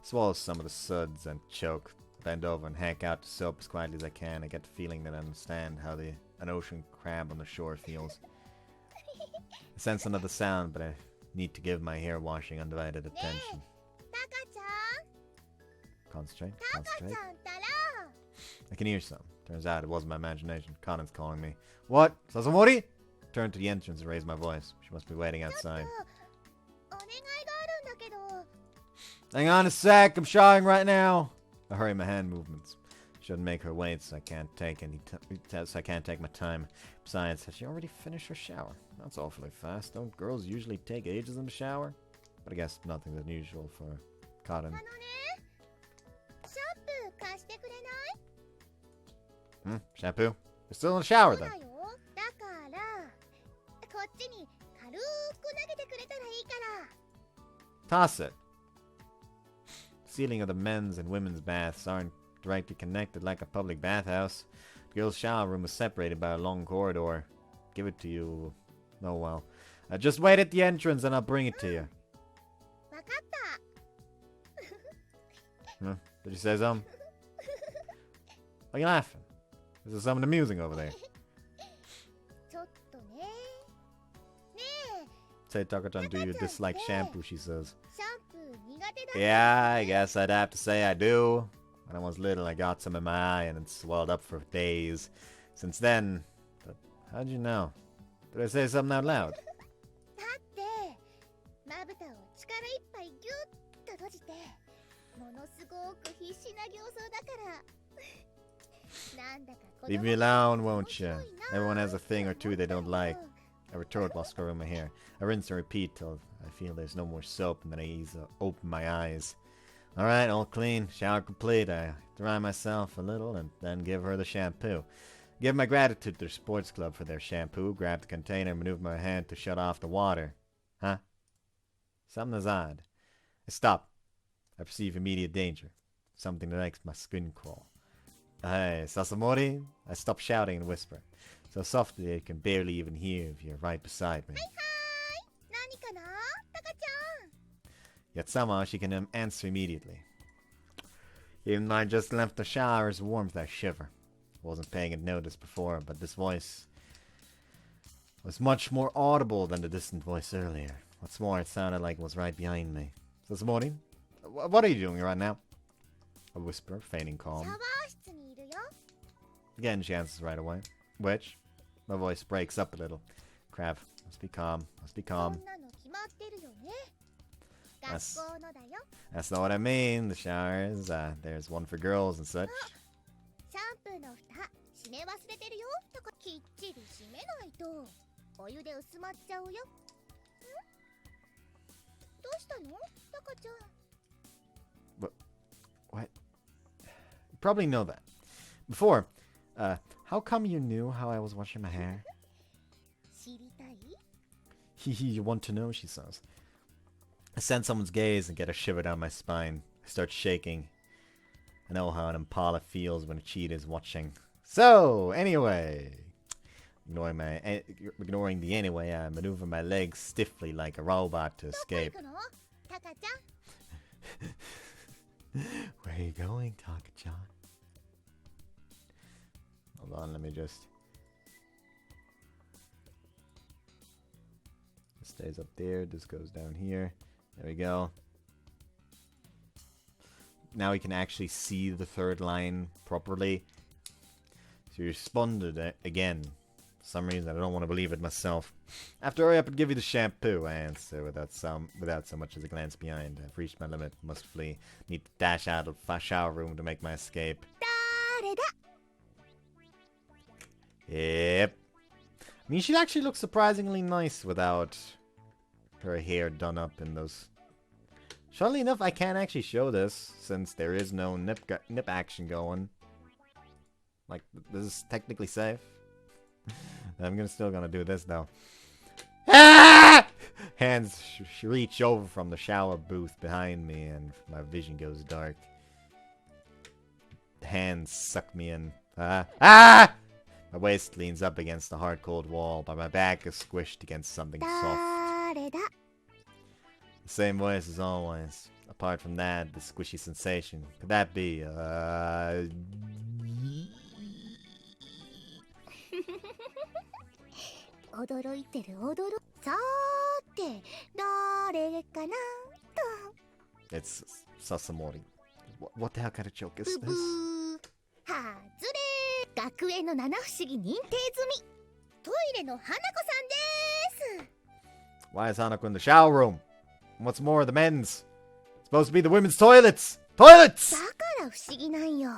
Swallow some of the suds and choke. Bend over and hack out the soap as quietly as I can. I get the feeling that I understand how an ocean crab on the shore feels. I sense another sound, but I need to give my hair washing undivided attention. タカちゃん。 Concentrate, タカちゃ concentrate. んたら。 I can hear some. Turns out it wasn't my imagination. Colin's calling me. What? Sasomori? Turn to the entrance and raise my voice. She must be waiting outside. お願いがあるんだけど。 Hang on a sec, I'm showering right now. I hurry my hand movements. Shouldn't make her wait, so I can't take my time. Besides, has she already finished her shower? That's awfully fast. Don't girls usually take ages in the shower? But I guess nothing's unusual for Karin. あのね、シャンプー貸してくれない？ Shampoo? You're still in the shower そう then. だよ。だからこっちに軽く投げてくれたらいいから。 Toss it. Ceiling of the men's and women's baths aren't directly connected like a public bathhouse. The girls' shower room is separated by a long corridor. Give it to you. Oh well. Just wait at the entrance and I'll bring it to you. わかった。 Did you say something? Why are you laughing? Is there something amusing over there? ちょっとね。ねえ、 Say, Taka-chan, do you dislike shampoo? She says. シャンプー苦手だった。 Yeah, I guess I'd have to say I do. When I was little, I got some in my eye and it swelled up for days. Since then, but how'd you know? Did I say something out loud? だってまぶたを力いっぱいギュッと閉じてものすごく必死な形相だからなんだか子供 Leave me alone, won't you? Everyone has a thing or two they don't like. I retort while scrubbing my hair. I rinse and repeat till I feel there's no more soap and then I open my eyes. Alright, all clean, shower complete. I dry myself a little and then give her the shampoo. Give my gratitude to the sports club for their shampoo. Grab the container and maneuver my hand to shut off the water. Huh? Something is odd. I stop. I perceive immediate danger. Something that makes my skin crawl. Hey, Sasamori? I stop shouting and whisper. So softly I can barely even hear if you're right beside me. 何かなタカちゃん Yet somehow she can answer immediately. Even though I just left the shower's warmth, I shiver. Wasn't paying it notice before, but this voice was much more audible than the distant voice earlier. What's more, it sounded like it was right behind me. This morning? What are you doing right now? I whisper, feigning シャワ calm. ー室にいるよ Again, she answers right away. Which? My voice breaks up a little. Crap. Must be calm. Must be そ calm. んなの決まってるよね That's- 学校のだよ That's not what I mean. The showers, there's one for girls and such. シャンプーの蓋閉め忘れてるよとかきっちり閉めないとお湯で薄まっちゃうよんどうしたのタカちゃん What? You probably know that. Before, how come you knew how I was washing my hair? 知りたい Hee, you want to know, she says. I sense someone's gaze and get a shiver down my spine. I start shaking. I know how an impala feels when a cheetah is watching. So, anyway. Ignoring the anyway, I maneuver my legs stiffly like a robot to どこ escape. 行くのタカちゃん Where are you going, Taka-chan? Hold on, let me just... This stays up there, this goes down here. There we go. Now we can actually see the third line properly. So you spun it again. For some reason, I don't want to believe it myself. After hurry up and give you the shampoo, I answer without so much as a glance behind. I've reached my limit, must flee. Need to dash out of the shower room to make my escape. 誰だ Yep. I mean, she actually looks surprisingly nice without her hair done up in those... Funnily enough, I can't actually show this, since there is no nip action going. Like, this is technically safe. I'm still gonna do this, though. Ah! Hands reach over from the shower booth behind me, and my vision goes dark. Hands suck me in. Ah! My waist leans up against the hard-cold wall, but my back is squished against something soft. 誰だ The same voice as always. Apart from that, the squishy sensation. Could that be, 驚いてるさーて誰かな It's Sasamori. What the hell kind of joke is ブブ this? ーはずれ学園の七不思議認定済みトイレの花子さんです Why is Hanako in the shower room? And what's more, the men's. It's supposed to be the women's toilets! Toilets! だから不思議なんよ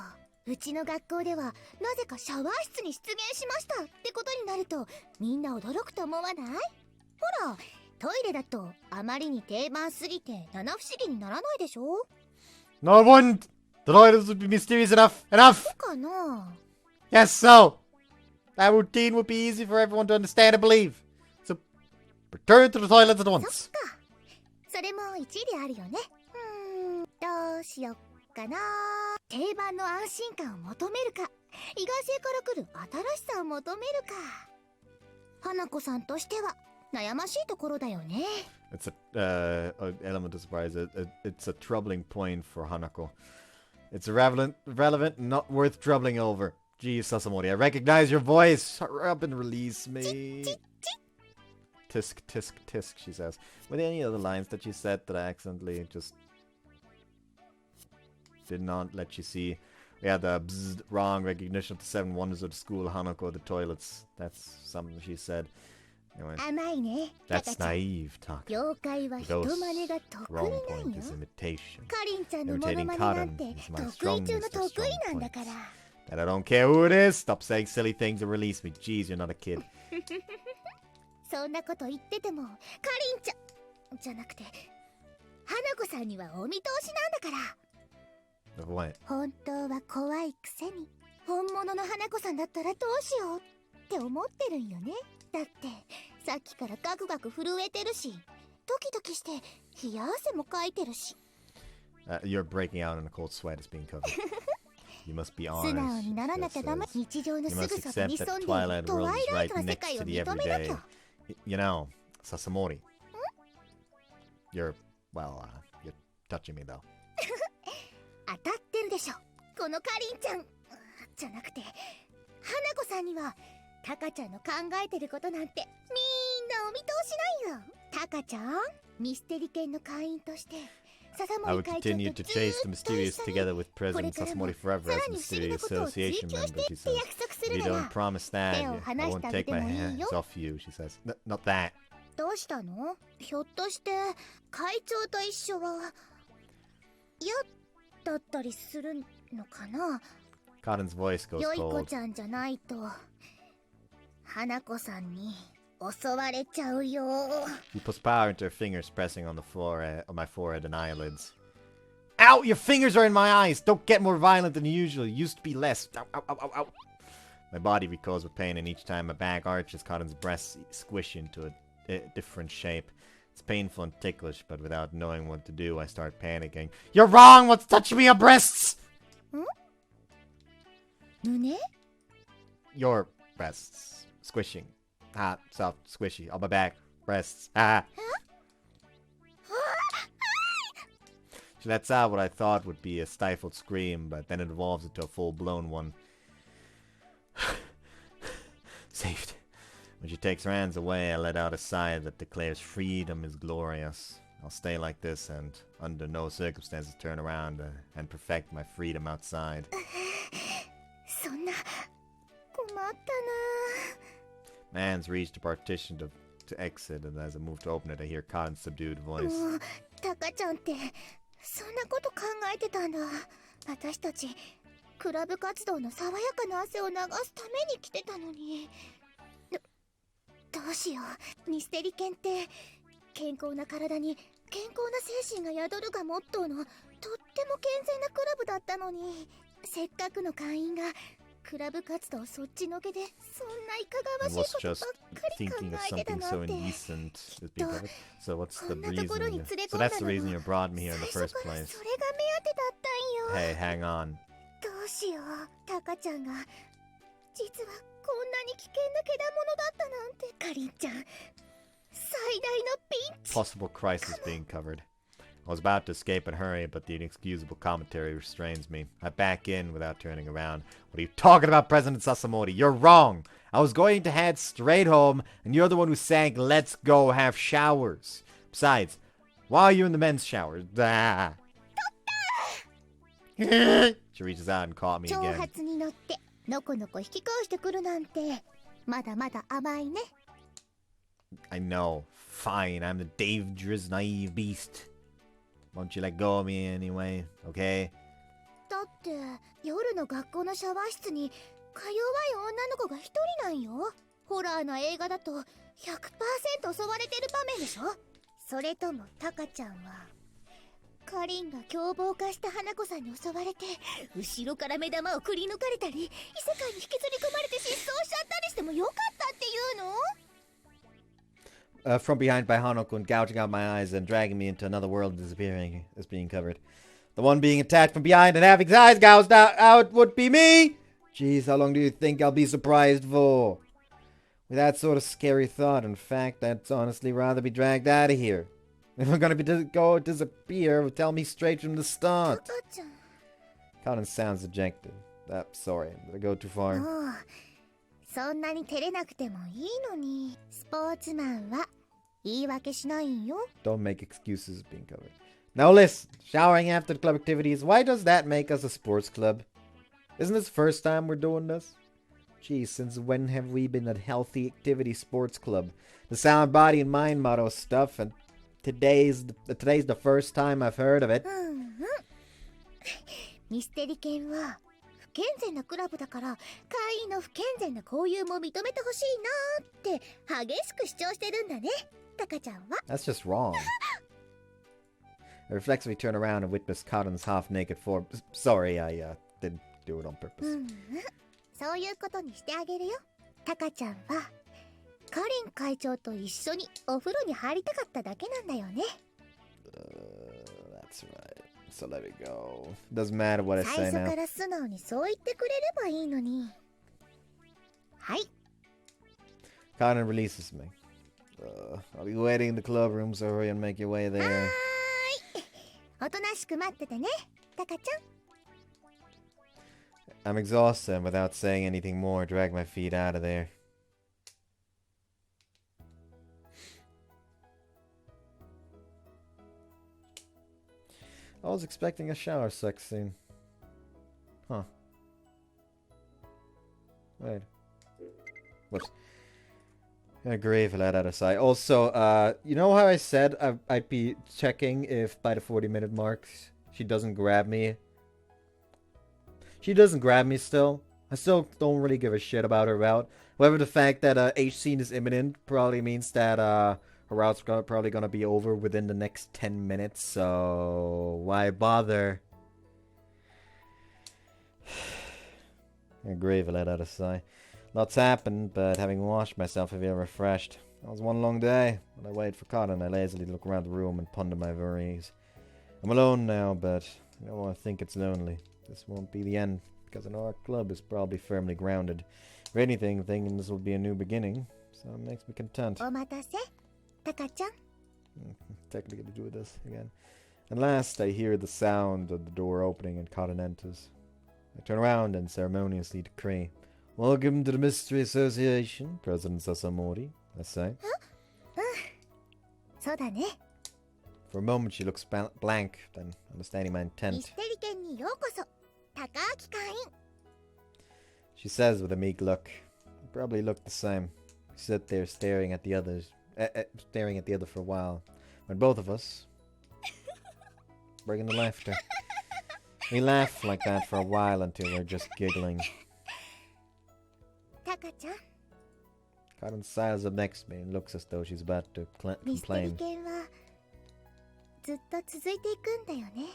うちの学校ではなぜかシャワー室に出現しましたってことになるとみんな驚くと思わないほらトイレだとあまりに定番すぎて七不思議にならないでしょ No, it wouldn't! The toilets would be mysterious enough! Enough! かな Yes, so! That routine would be easy for everyone to understand and believe. So, return to the toilets at そっ once. かそれも一理あるよねどうしよっかな定番の安心感を求めるか意外性から来る新しさを求めるか花子さんとしては悩ましいところだよね It's an element of surprise. It's a troubling point for Hanako. It's irrelevant, and not worth troubling over. Geez, Sasamori, I recognize your voice. Hurry up and release me. Tisk, tisk, tisk, she says. Were there any other lines that you said that I accidentally just did not let you see? Yeah, the bzzz, wrong recognition of the 7 wonders of the school, Hanako, the toilets. That's something she said. Anyway, that's naive talk. The ghost wrong point is imitation. Imitating Karin is my strongest strong point. And I don't care who it is. Stop saying silly things and release me. Jeez, you're not a kid. そんなこと言ってても、カリンちゃんじゃなくて、花子さんにはお見通しなんだから。What? 本当は怖いくせに、本物の花子さんだったらどうしようって思ってるんよね。だって、さっきからガクガク震えてるし、ドキドキして冷や汗もかいてるし。You're breaking out in a cold sweat is being covered. You must be honest. 素直にならなきゃダメ。日常のすぐそばに潜んでいる Twilight ト World ワイ is ライ right トの世界 next を to the 認めなき everyday. ゃ。You know, Sasamori. You're touching me though. 当たってるでしょ、このカリンちゃん。じゃなくて、花子さんにはタカちゃんの考えてることなんてみんなお見通しなんよ。タカちゃん、ミステリ犬の会員として。I would continue to chase the mysterious together with President Sasamori forever as Mysterious Association member, she says. If you don't promise that, I won't take my hands off you, she says. Not that. どうしたの？ひょっとして会長と一緒は嫌だったりするのかな？ Karin's voice goes 良い子 cold. ちゃんじゃないと花子さんに襲われちゃうよ。 He puts power into her fingers, pressing on the forehead, on my forehead and eyelids. Ow! Your fingers are in my eyes! Don't get more violent than usual. Used to be less. Ow, ow, ow, ow, ow. My body recoils with pain, and each time my back arches, Karin's breasts squish into a different shape. It's painful and ticklish, but without knowing what to do, I start panicking. You're wrong! What's touching me? Your breasts! 胸？ Your breasts. Squishing. Hot, soft, squishy. On my back. Breasts. Ah! She lets out what I thought would be a stifled scream, but then it evolves into a full-blown one. Saved. When she takes her hands away, I let out a sigh that declares freedom is glorious. I'll stay like this and, under no circumstances, turn around and perfect my freedom outside. そんな困ったな。 Man's reached the partition to exit, and as I move to open it, I hear Karin's subdued voice. タカちゃんってそんなこと考えてたんだ。私たちクラブ活動の爽やかな汗を流すために来てたのに。どうしよう。ミステリ犬って健康な体に健康な精神が宿るがモットーのとっても健全なクラブだったのに、せっかくの会員がクラブ活動そっちのけでそんないかがわしいことばっかり考えてたなんて。 So what's the こんなところに reason? 連れ So 込んだ that's the の reason you brought me here in the 最 first 初から place. それが目当てだったんよ。 Hey, hang on. どうしよう、タカちゃんが実はこんなに危険なけだものだったなんて。カリンちゃん、最大のピンチ。 Possible crisis being covered. I was about to escape and hurry, but the inexcusable commentary restrains me. I back in without turning around. What are you talking about, President Sasamori? You're wrong. I was going to head straight home, and you're the one who sang, "Let's go have showers." Besides, why are you in the men's shower? Ah. She reaches out and caught me 挑 again. 発に乗ってのこのこ引き返してくるなんてまだまだ甘いね。 I know. Fine, I'm the dangerous, naive beast. Won't you let go of me anyway, okay? だって夜の学校のシャワー室にか弱い女の子が一人なんよ。ホラーな映画だと 100% 襲われてる場面でしょ。それともタカちゃんはカリンが凶暴化した花子さんに襲われて後ろから目玉をくり抜かれたり異世界に引きずり込まれて失踪しちゃったりしてもよかったっていうの。 From behind by Hanoko and gouging out my eyes and dragging me into another world and disappearing is being covered. The one being attacked from behind and having his eyes gouged out would be me! Jeez, how long do you think I'll be surprised for? With that sort of scary thought, in fact, I'd honestly rather be dragged out of here. If I'm gonna go disappear, tell me straight from the タ start. カちゃん、Karin sounds dejected. Sorry, did I go too far? もうそんなに照れなくてもいいのに。スポーツマンは言い訳しないんよ。 Don't make excuses being covered. Now listen, showering after the club activities, why does that make us a sports club? Isn't this the first time we're doing this? Geez, since when have we been a healthy activity sports club? The sound body and mind motto stuff, and today's the first time I've heard of it. ミステリ犬は不健全なクラブだから会員の不健全な交友も認めてほしいなーって激しく主張してるんだね、タカちゃんは。 That's just wrong. I reflexively turn around and witness Karin's half-naked form. Sorry, I didn't do it on purpose. そういうことにしてあげるよ。タカちゃんはカリン会長と一緒にお風呂に入りたかっただけなんだよね。That's right. So let it go. Doesn't matter what I 最 say 初か now. ら素直にそう言ってくれればいいのに。はい。 Karin releases me. I'll be waiting in the club room, so hurry and make your way はー there. い。おとなしく待っててね、タカちゃん。 I'm exhausted and without saying anything more, drag my feet out of there. I was expecting a shower sex scene. Huh. Wait. Whoops. A grave let out a sigh. Also, you know how I said I'd be checking if by the 40-minute mark she doesn't grab me? She doesn't grab me still. I still don't really give a shit about her route. However, the fact that H scene is imminent probably means that her route's probably gonna be over within the next 10 minutes, so why bother? A grave let out a sigh. Lots happened, but having washed myself, I feel refreshed. It was one long day. When I waited for Karin, I lazily look around the room and ponder my worries. I'm alone now, but I don't want to think it's lonely. This won't be the end, because I know our club is probably firmly grounded. If anything, thinking this will be a new beginning, so it makes me content. お待たせ、タカちゃん。 Technically to do this again. At last, I hear the sound of the door opening and Karin enters. I turn around and ceremoniously decree, "Welcome to the Mystery Association, President Sasamori," I say. そうだね。 For a moment, she looks blank, then understanding my ミ intent, ステリ犬にようこそ、高明会員。 she says with a meek look. We probably look the same. We sit there staring at the others, staring at the other for a while, when both of us break into laughter. We laugh like that for a while until we're just giggling. タカちゃん、 Karin siles up next to me and looks as though she's about to ミステリ complain. 犬はずっと続いていくんだよね。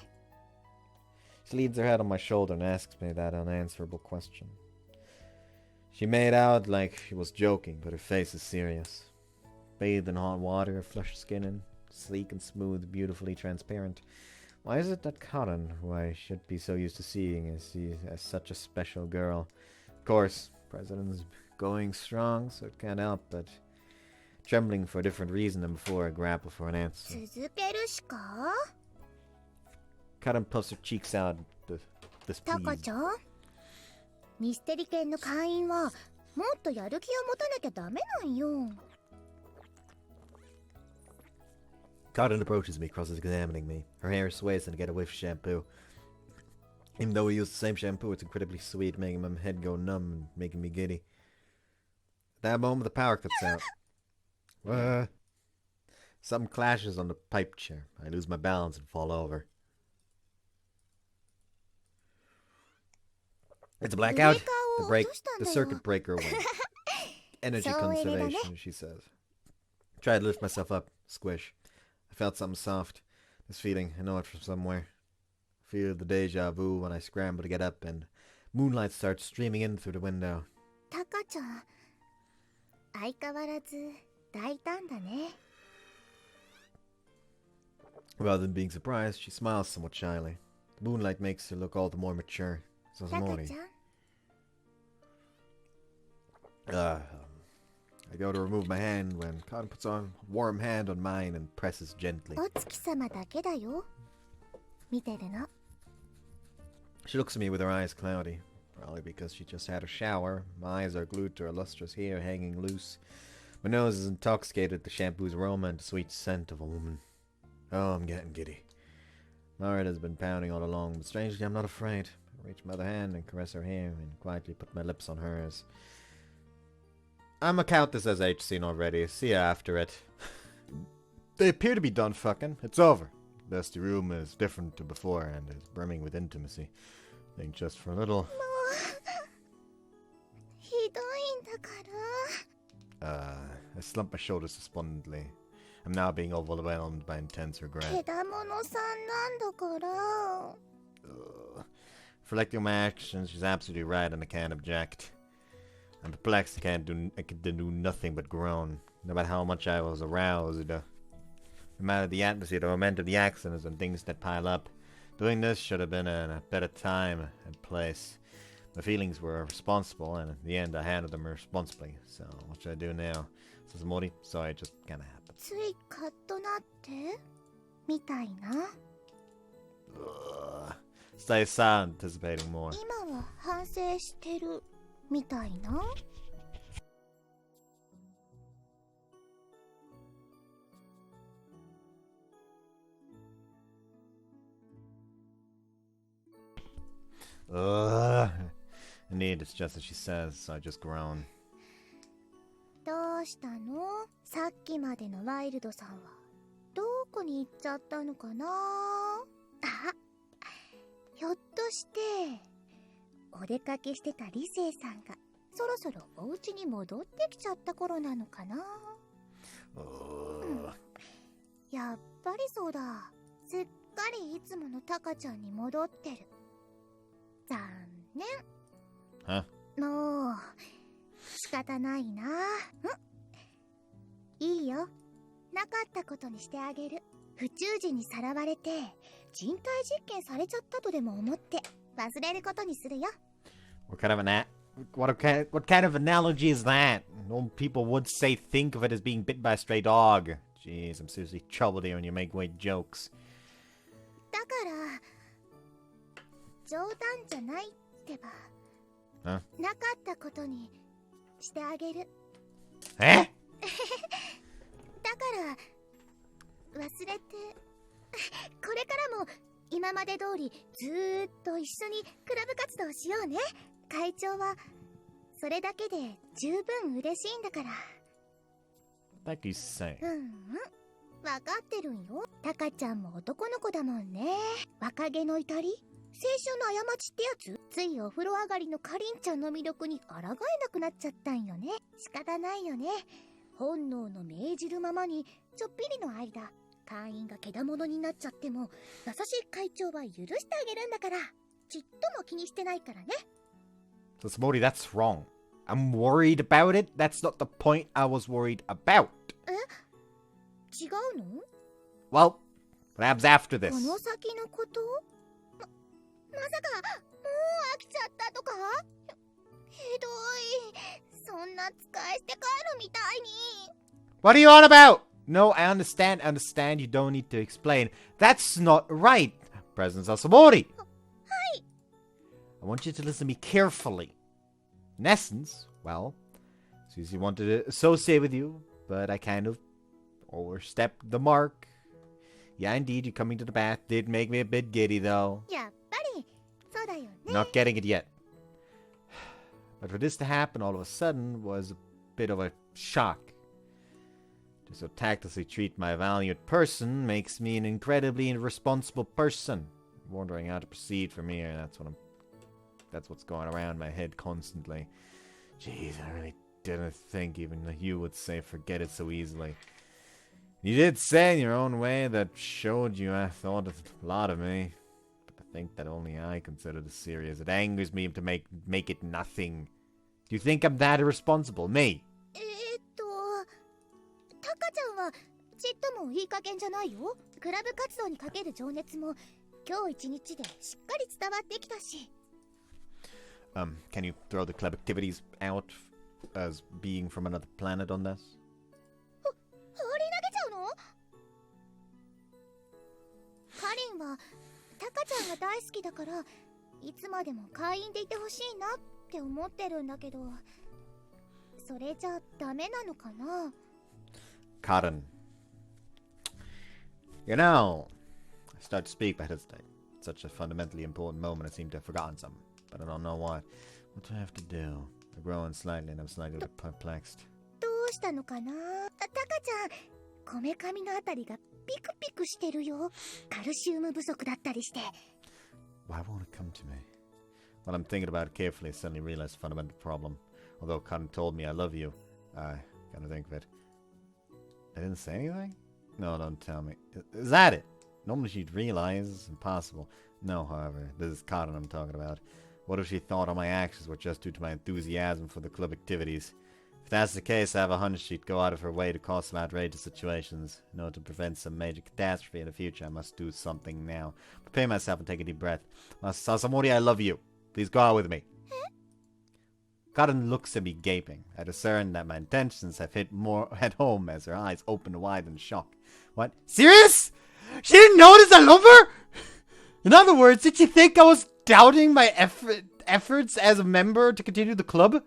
She leans her head on my shoulder and asks me that unanswerable question. She made out like she was joking, but her face is serious. Bathed in hot water, flushed skin, and sleek and smooth, beautifully transparent. Why is it that Karin, who I should be so used to seeing as such a special girl? Of course, President's going strong, so it can't help but trembling for a different reason than before I grapple for an answer. 続けるしか。 Karin puffs her cheeks out, displeased. タカちゃん、ミステリ犬の会員はもっとやる気を持たなきゃダメなんよ。 Karin approaches me, cross-examining me. Her hair sways and I get a whiff of shampoo. Even though we use the same shampoo, it's incredibly sweet, making my head go numb and making me giddy. At that moment, the power cuts out. Something clashes on the pipe chair. I lose my balance and fall over. It's a blackout. The circuit breaker went. Energy conservation, she says. I try to lift myself up. Squish. I felt something soft. This feeling, I know it from somewhere. I feel the deja vu when I scramble to get up and moonlight starts streaming in through the window. タカちゃん、相変わらず大胆だね。 Rather than being surprised, she smiles somewhat shyly. The moonlight makes her look all the more mature. タカ Sasamori. ちゃん、 I go to remove my hand when Karin puts a warm hand on mine and presses gently. お月様だけだよ。見てるの。She looks at me with her eyes cloudy. Probably because she just had a shower. My eyes are glued to her lustrous hair hanging loose. My nose is intoxicated with the shampoo's aroma and the sweet scent of a woman. Oh, I'm getting giddy. My heart has been pounding all along, but strangely I'm not afraid. I reach my other hand and caress her hair and quietly put my lips on hers. I'ma count this as H-scene already. See ya after it. They appear to be done fucking. It's over. The dusty room is different to before and is brimming with intimacy. I think just for a little... ひどいんだから。I slump my shoulders despondently. I'm now being overwhelmed by intense regret. けだものさんなんだから。Reflecting on my actions, she's absolutely right and I can't object. I'm perplexed. I can do nothing but groan. No matter how much I was aroused, no matter the atmosphere, the momentum, the accidents and things that pile up. Doing this should have been in a better time and place. My feelings were responsible, and in the end I handled them responsibly. So what should I do now? Says Mori, so it just kinda happened. ついカッとなってみたいな。Stay silent, anticipating more. 今は反省してるみたいな。Indeed, it's just as she says, so I just groan. どうしたの？さっきまでのワイルドさんはどこに行っちゃったのかな。あ、ひょっとしてお出かけしてた理性さんがそろそろお家に戻ってきちゃった頃なのかな。やっぱりそうだ。すっかりいつものタカちゃんに戻ってる。残念。もう仕方ないな。いいよ。なかったことにしてあげる。宇宙人にさらわれて人体実験されちゃったとでも思って忘れることにするよ。What kind of analogy is that? Normal people would say think of it as being bit by a stray dog. Jeez, I'm seriously troubled here when you make weird jokes. だから冗談じゃないってば。なかったことにしてあげる。え？だから忘れてこれからも今まで通りずーっと一緒にクラブ活動しようね。会長はそれだけで十分嬉しいんだから。Like you say. わかってるんよ。タカちゃんも男の子だもんね。若気の至り、青春の過ちってやつ。ついお風呂上がりのカリンちゃんの魅力に抗えなくなっちゃったんよね。仕方ないよね。本能の命じるままにちょっぴりの間会員がけだものになっちゃっても優しい会長は許してあげるんだから。ちっとも気にしてないからね。So Mori, that's wrong. I'm worried about it. That's not the point I was worried about. え？違うの？ Well, what happens after this? この先のこと？まさかもう飽きちゃったとか？ひどい。そんな使いして帰るみたいに。What are you on about? No, I understand. You don't need to explain. That's not right. Presence of Mori. I want you to listen to me carefully. In essence, well, Susie wanted to associate with you, but I kind of overstepped the mark. Yeah, indeed, you coming to the bath did make me a bit giddy, though. やっぱりそうだよね。 Not getting it yet. But for this to happen all of a sudden was a bit of a shock. To so tactlessly treat my valued person makes me an incredibly irresponsible person. I'm wondering how to proceed from here. That's what's going around my head constantly. Jeez, I really didn't think even you would say forget it so easily. You did say in your own way that showed you I thought a lot of me. But to think that only I consider this serious, it angers me to make it nothing. Do you think I'm that irresponsible? Me? タカちゃんはちっともいい加減じゃないよ。クラブ活動にかける情熱も今日一日でしっかり伝わってきたし。Can you throw the club activities out as being from another planet on this? 放り投げちゃうの？カリンはタカちゃんが大好きだからいつまでも会員でいてほしいなって思ってるんだけど、それじゃダメなのかな。 Karin. You know, I start to speak but hesitate. Such a fundamentally important moment, I seem to have forgotten something, but I don't know what. What do I have to do? I grow on slightly and I'm slightly perplexed. どうしたのかな。タカちゃん、こめかみのあたりがピクピクしてるよ。カルシウム不足だったりして。 Why won't it come to me? While I'm thinking about it carefully, I suddenly realize the fundamental problem. Although Karin told me I love you, I gotta think of it. I didn't say anything? No, don't tell me. Is that it? Normally she'd realize it's impossible. No, however, this is Karin I'm talking about. What if she thought all my actions were just due to my enthusiasm for the club activities? If that's the case, I have a hunch she'd go out of her way to cause some outrageous situations. In order to prevent some major catastrophe in the future, I must do something now. Prepare myself and take a deep breath. Sasamori, I love you. Please go out with me. Karin looks at me gaping. I discern that my intentions have hit more at home as her eyes open wide in shock. What? Serious? She didn't notice I love her? In other words, did she think I was doubting my efforts as a member to continue the club?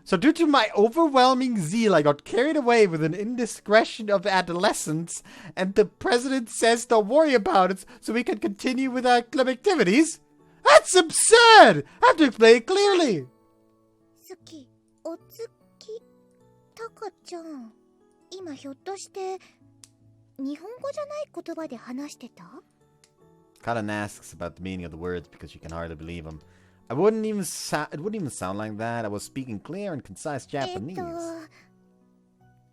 So due to my overwhelming zeal, I got carried away with an indiscretion of adolescence, and the president says don't worry about it so we can continue with our club activities? That's absurd! I have to explain it clearly! 好き、おつき、タカちゃん、今ひょっとして日本語じゃない言葉で話してた？ Karin asks about the meaning of the words because she can hardly believe them. It wouldn't even sound like that. I was speaking clear and concise Japanese.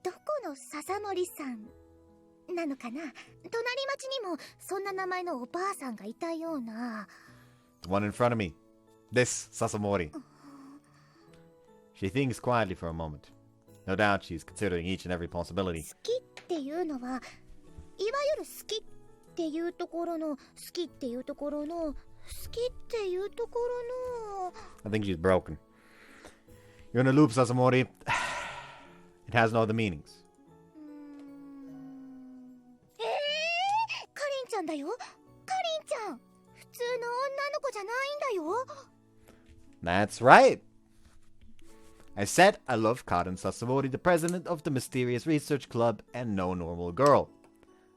どこの笹森さんなのかな？隣町にもそんな名前のおばあさんがいたような。 The one in front of me. This Sasamori. She thinks quietly for a moment. No doubt she's considering each and every possibility. 好きっていうのは、いわゆる好きっていうところの好きっていうところの好きっていうところの。 I think she's broken. You're in a loop, Sasamori. It has no other meanings. カリンちゃんだよ。カリンちゃん。普通の女の子じゃないんだよ。 That's right. I said I love Karin Sasamori, the president of the mysterious research club, and no normal girl.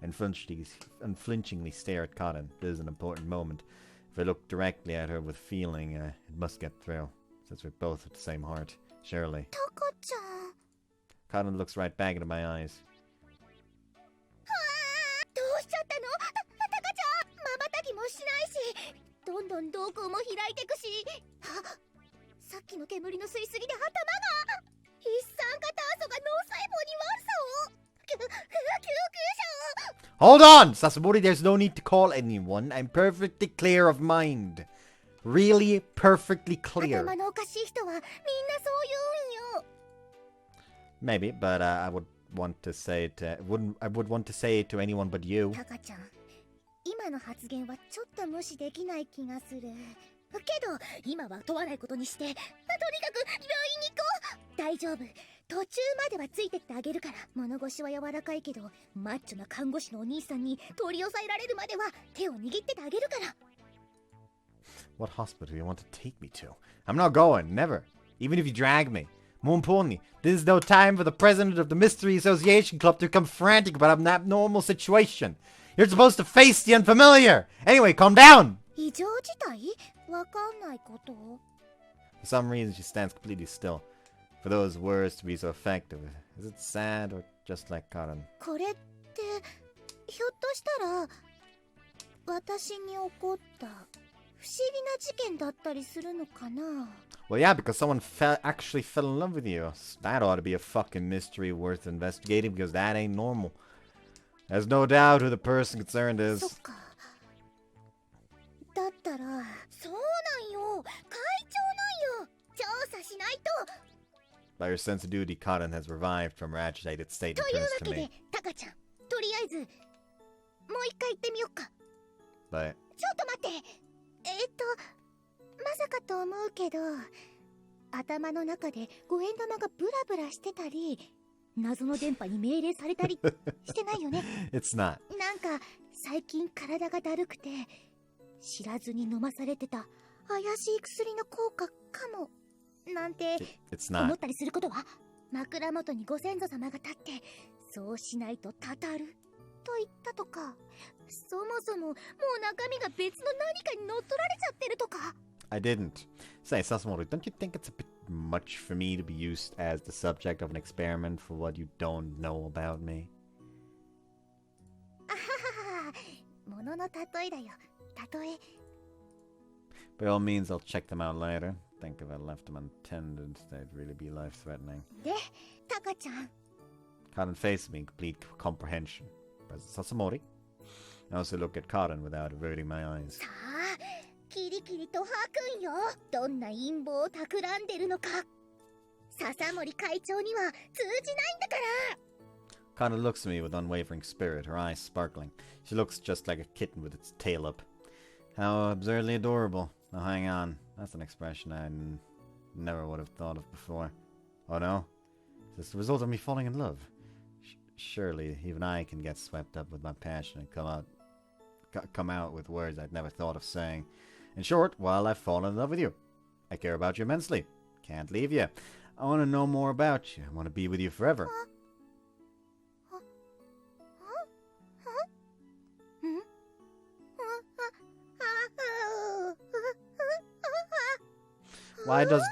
I unflinchingly stare at Karin. This is an important moment. If I look directly at her with feeling, it must get through. Since we're both of the same heart. Surely. タカちゃん。 Karin looks right back into my eyes. どうしちゃったの？タカちゃん。瞬きもしないし、どんどん瞳孔も開いてくし。あ、さっきの煙の吸いすぎで頭が。一酸化炭素が脳細胞に悪さを。救急車を。 Hold on! Sasamori, there's no need to call anyone. I'm perfectly clear of mind. Really perfectly clear. 頭のおかしい人はみんなそう言うんよ。 Maybe, but I would want to say it I would want to say it to anyone but you. タカちゃん、今の発言はちょっと無視できない気がする。けど今は問わないことにして、とにかく病院に行こう。大丈夫。途中まではついてってあげるから。物腰は柔らかいけど、マッチョな看護師のお兄さんに取り押さえられるまでは手を握っててあげるから。 What hospital do you want to take me to? I'm not going, never. Even if you drag me. More importantly, this is no time for the president of the Mystery Association Club to become frantic about an abnormal situation. You're supposed to face the unfamiliar. Anyway, calm down. 異常事態？わかんないこと？ For some reason, she stands completely still. For those words to be so effective. Is it sad or just like Karin? これってひょっとしたら私に起こった不思議な事件だったりするのかな？ Well, yeah, because someone actually fell in love with you. That ought to be a fucking mystery worth investigating because that ain't normal. There's no doubt who the person concerned そっ is. か。だったらそうなんよ。会長なんよ。調査しないと。 By her sense of duty, Karin has revived from her agitated state と and いうわ turns け to で me. タカちゃん、とりあえずもう一回言ってみよっか。 But ちょっと待って。まさかと思うけど、頭の中で五円玉がブラブラしてたり、謎の電波に命令されたりしてないよね。 it's not. なんか最近体がだるくて知らずに飲まされてた怪しい薬の効果かもなんて It's 思 not. ったりすることは枕元にご先祖様が立ってそうしないとたたると言ったとかそもそももう中身が別の何かに乗っ取られちゃってるとか I didn't. Say, Sasumori, don't you think it's a bit much for me to be used as the subject of an experiment for what you don't know about me? あはははものの例えだよ例え By all means, I'll check them out later. Think if I left them untended, they'd really be life-threatening. でタカちゃん Karin faced me in complete comprehension. President Sasumori. I also look at Karin without averting my eyes. さあキリキリとはくんよどんな陰謀を企んでるのか笹森会長には通じないんだから Karin looks at me with unwavering spirit, her eyes sparkling. She looks just like a kitten with its tail up. How absurdly adorable. Now hang on, that's an expression I never would have thought of before. Oh no? Is this the result of me falling in love? Surely even I can get swept up with my passion and come out with words I'd never thought of saying. In short, while I've fallen in love with you, I care about you immensely. Can't leave you. I want to know more about you. I want to be with you forever. Why does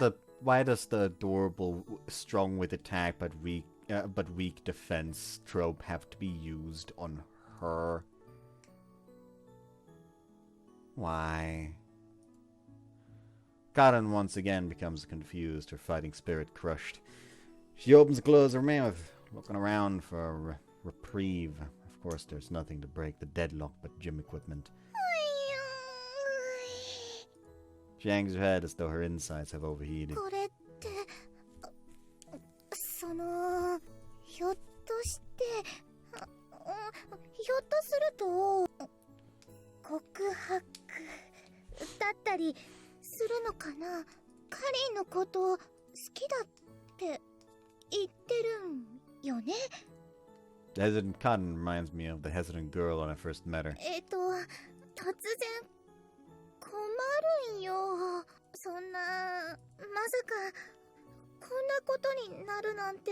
the adorable, strong with attack but weak defense trope have to be used on her? Why? Karin once again becomes confused, her fighting spirit crushed. She opens and closes her mouth, looking around for a reprieve. Of course, there's nothing to break the deadlock but gym equipment. She hangs her head as though her insides have overheated. これってそのひょっとしてひょっとすると告白だったりするのかなカリンのこと好きだって言ってるんよね The hesitant Karin reminds me of the hesitant girl when I first met her. 突然困るんよそんなまさかこんなことになるなんて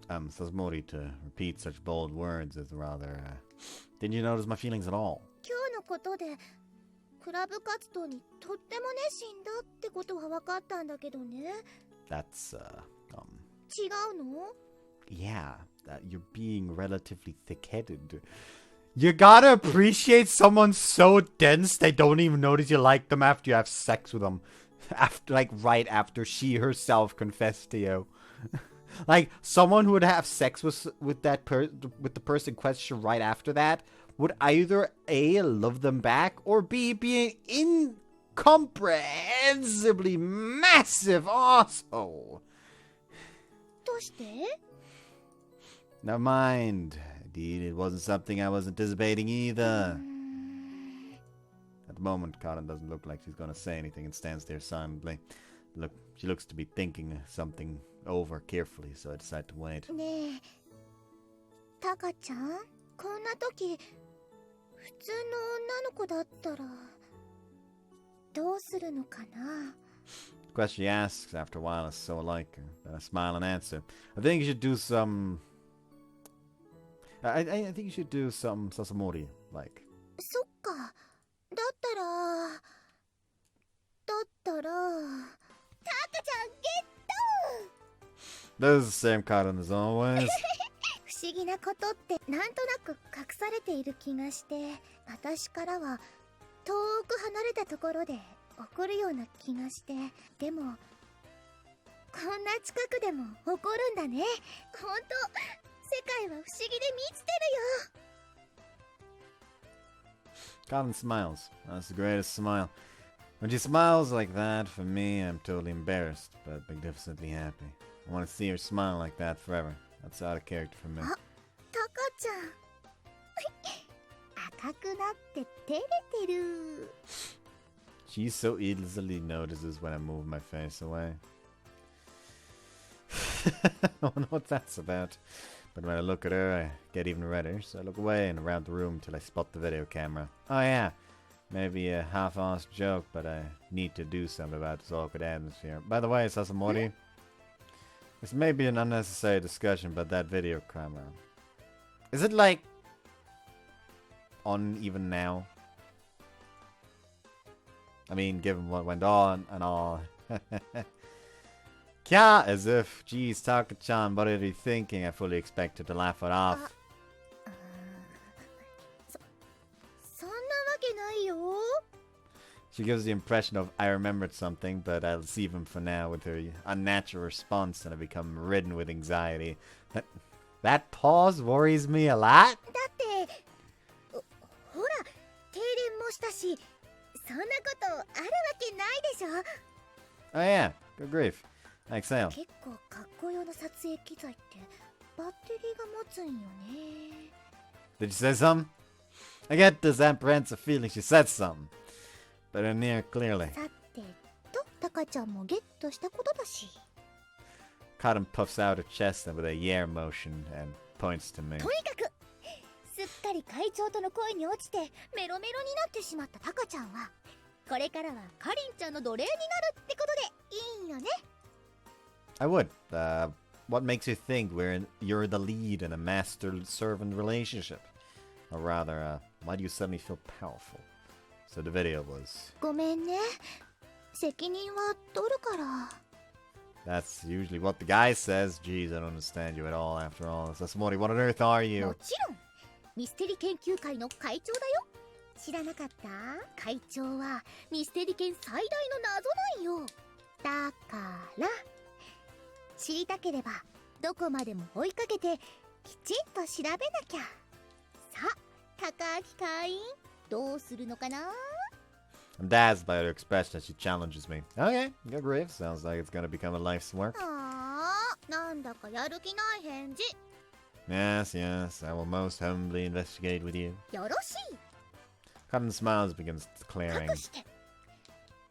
Sasumori to repeat such bold words is rather... Didn't you notice my feelings at all? 今日のことでクラブ活動にとっても熱心だってことは分かったんだけどね That's, 違うの Yeah, you're being relatively thick-headed. You gotta appreciate someone so dense they don't even notice you like them after you have sex with them. Right after she herself confessed to you. Like, someone who would have sex with the person in question right after that would either A, love them back, or B, be an incomprehensibly massive asshole. どうして Never mind. Indeed, it wasn't something I was anticipating either. At the moment, Karin doesn't look like she's going to say anything and stands there silently. She looks to be thinking something over carefully, so I decide to wait. ねえタカちゃんこんな時普通の女の子だったらどうするのかな The question she asks after a while is so like her that I smile and answer. I think you should do some... I think you should do some Sasumori, like. そっかだったらタカちゃんゲット This is the same Karin as always. 不思議なことってなんとなく隠されている気がして私からは遠く離れたところで起こるような気がしてでもこんな近くでも起こるんだねほんと世界は不思議で満ちてるよ Karin smiles. That's the greatest smile. When she smiles like that, for me, I'm totally embarrassed, but magnificently happy. I want to see her smile like that forever. That's out of character for me. タカちゃん赤くなって照れてる She so easily notices when I move my face away. I don't know what that's about. But when I look at her, I get even redder, so I look away and around the room till I spot the video camera. Oh yeah, Maybe a half-assed joke, but I need to do something about this awkward atmosphere. By the way, Sasamori, this may be an unnecessary discussion, but that video camera, is it like on even now? I mean, given what went on and all. Kya, as if, geez, Taka-chan, what are you thinking? I fully expected to laugh it off. そんなわけないよ。 She gives the impression of, I remembered something, but I'll leave him for now with her unnatural response and I become ridden with anxiety. That pause worries me a lot. だってほら停電もしたしそんなことあるわけないでしょ。 Oh yeah, good grief. Like sale. 結構格好用の撮影機材ってバッテリーが持つんよね。 Did you say something? I get this apprehensive feeling she said something. But in here clearly. さてとタカちゃんもゲットしたことだし。 Cotton puffs out her chest with a yeah motion and points to me. とにかくすっかり会長との恋に落ちてメロメロになってしまったタカちゃんはこれからはカリンちゃんの奴隷になるってことでいいんよね。 I would. What makes you think you're the lead in a master-servant relationship? Or rather, why do you suddenly feel powerful? So the video was... ごめんね。責任は取るから。 That's usually what the guy says. Jeez, I don't understand you at all after all. Sasamori, what on earth are も you? ちろんミステリ研究会の会長だよ。知らなかった？会長はミステリ研最大の謎なんよ。だから知りたければどこまでも追いかけてきちんと調べなきゃ。さあ、高明会員どうするのかな？ I'm dazzled by her expression as she challenges me. Okay, good grief. Sounds like it's gonna become a life's work. ああ、なんだかやる気ない返事。 Yes, yes, I will most humbly investigate with you. よろしい。 Cotton smiles begins clearing. かくして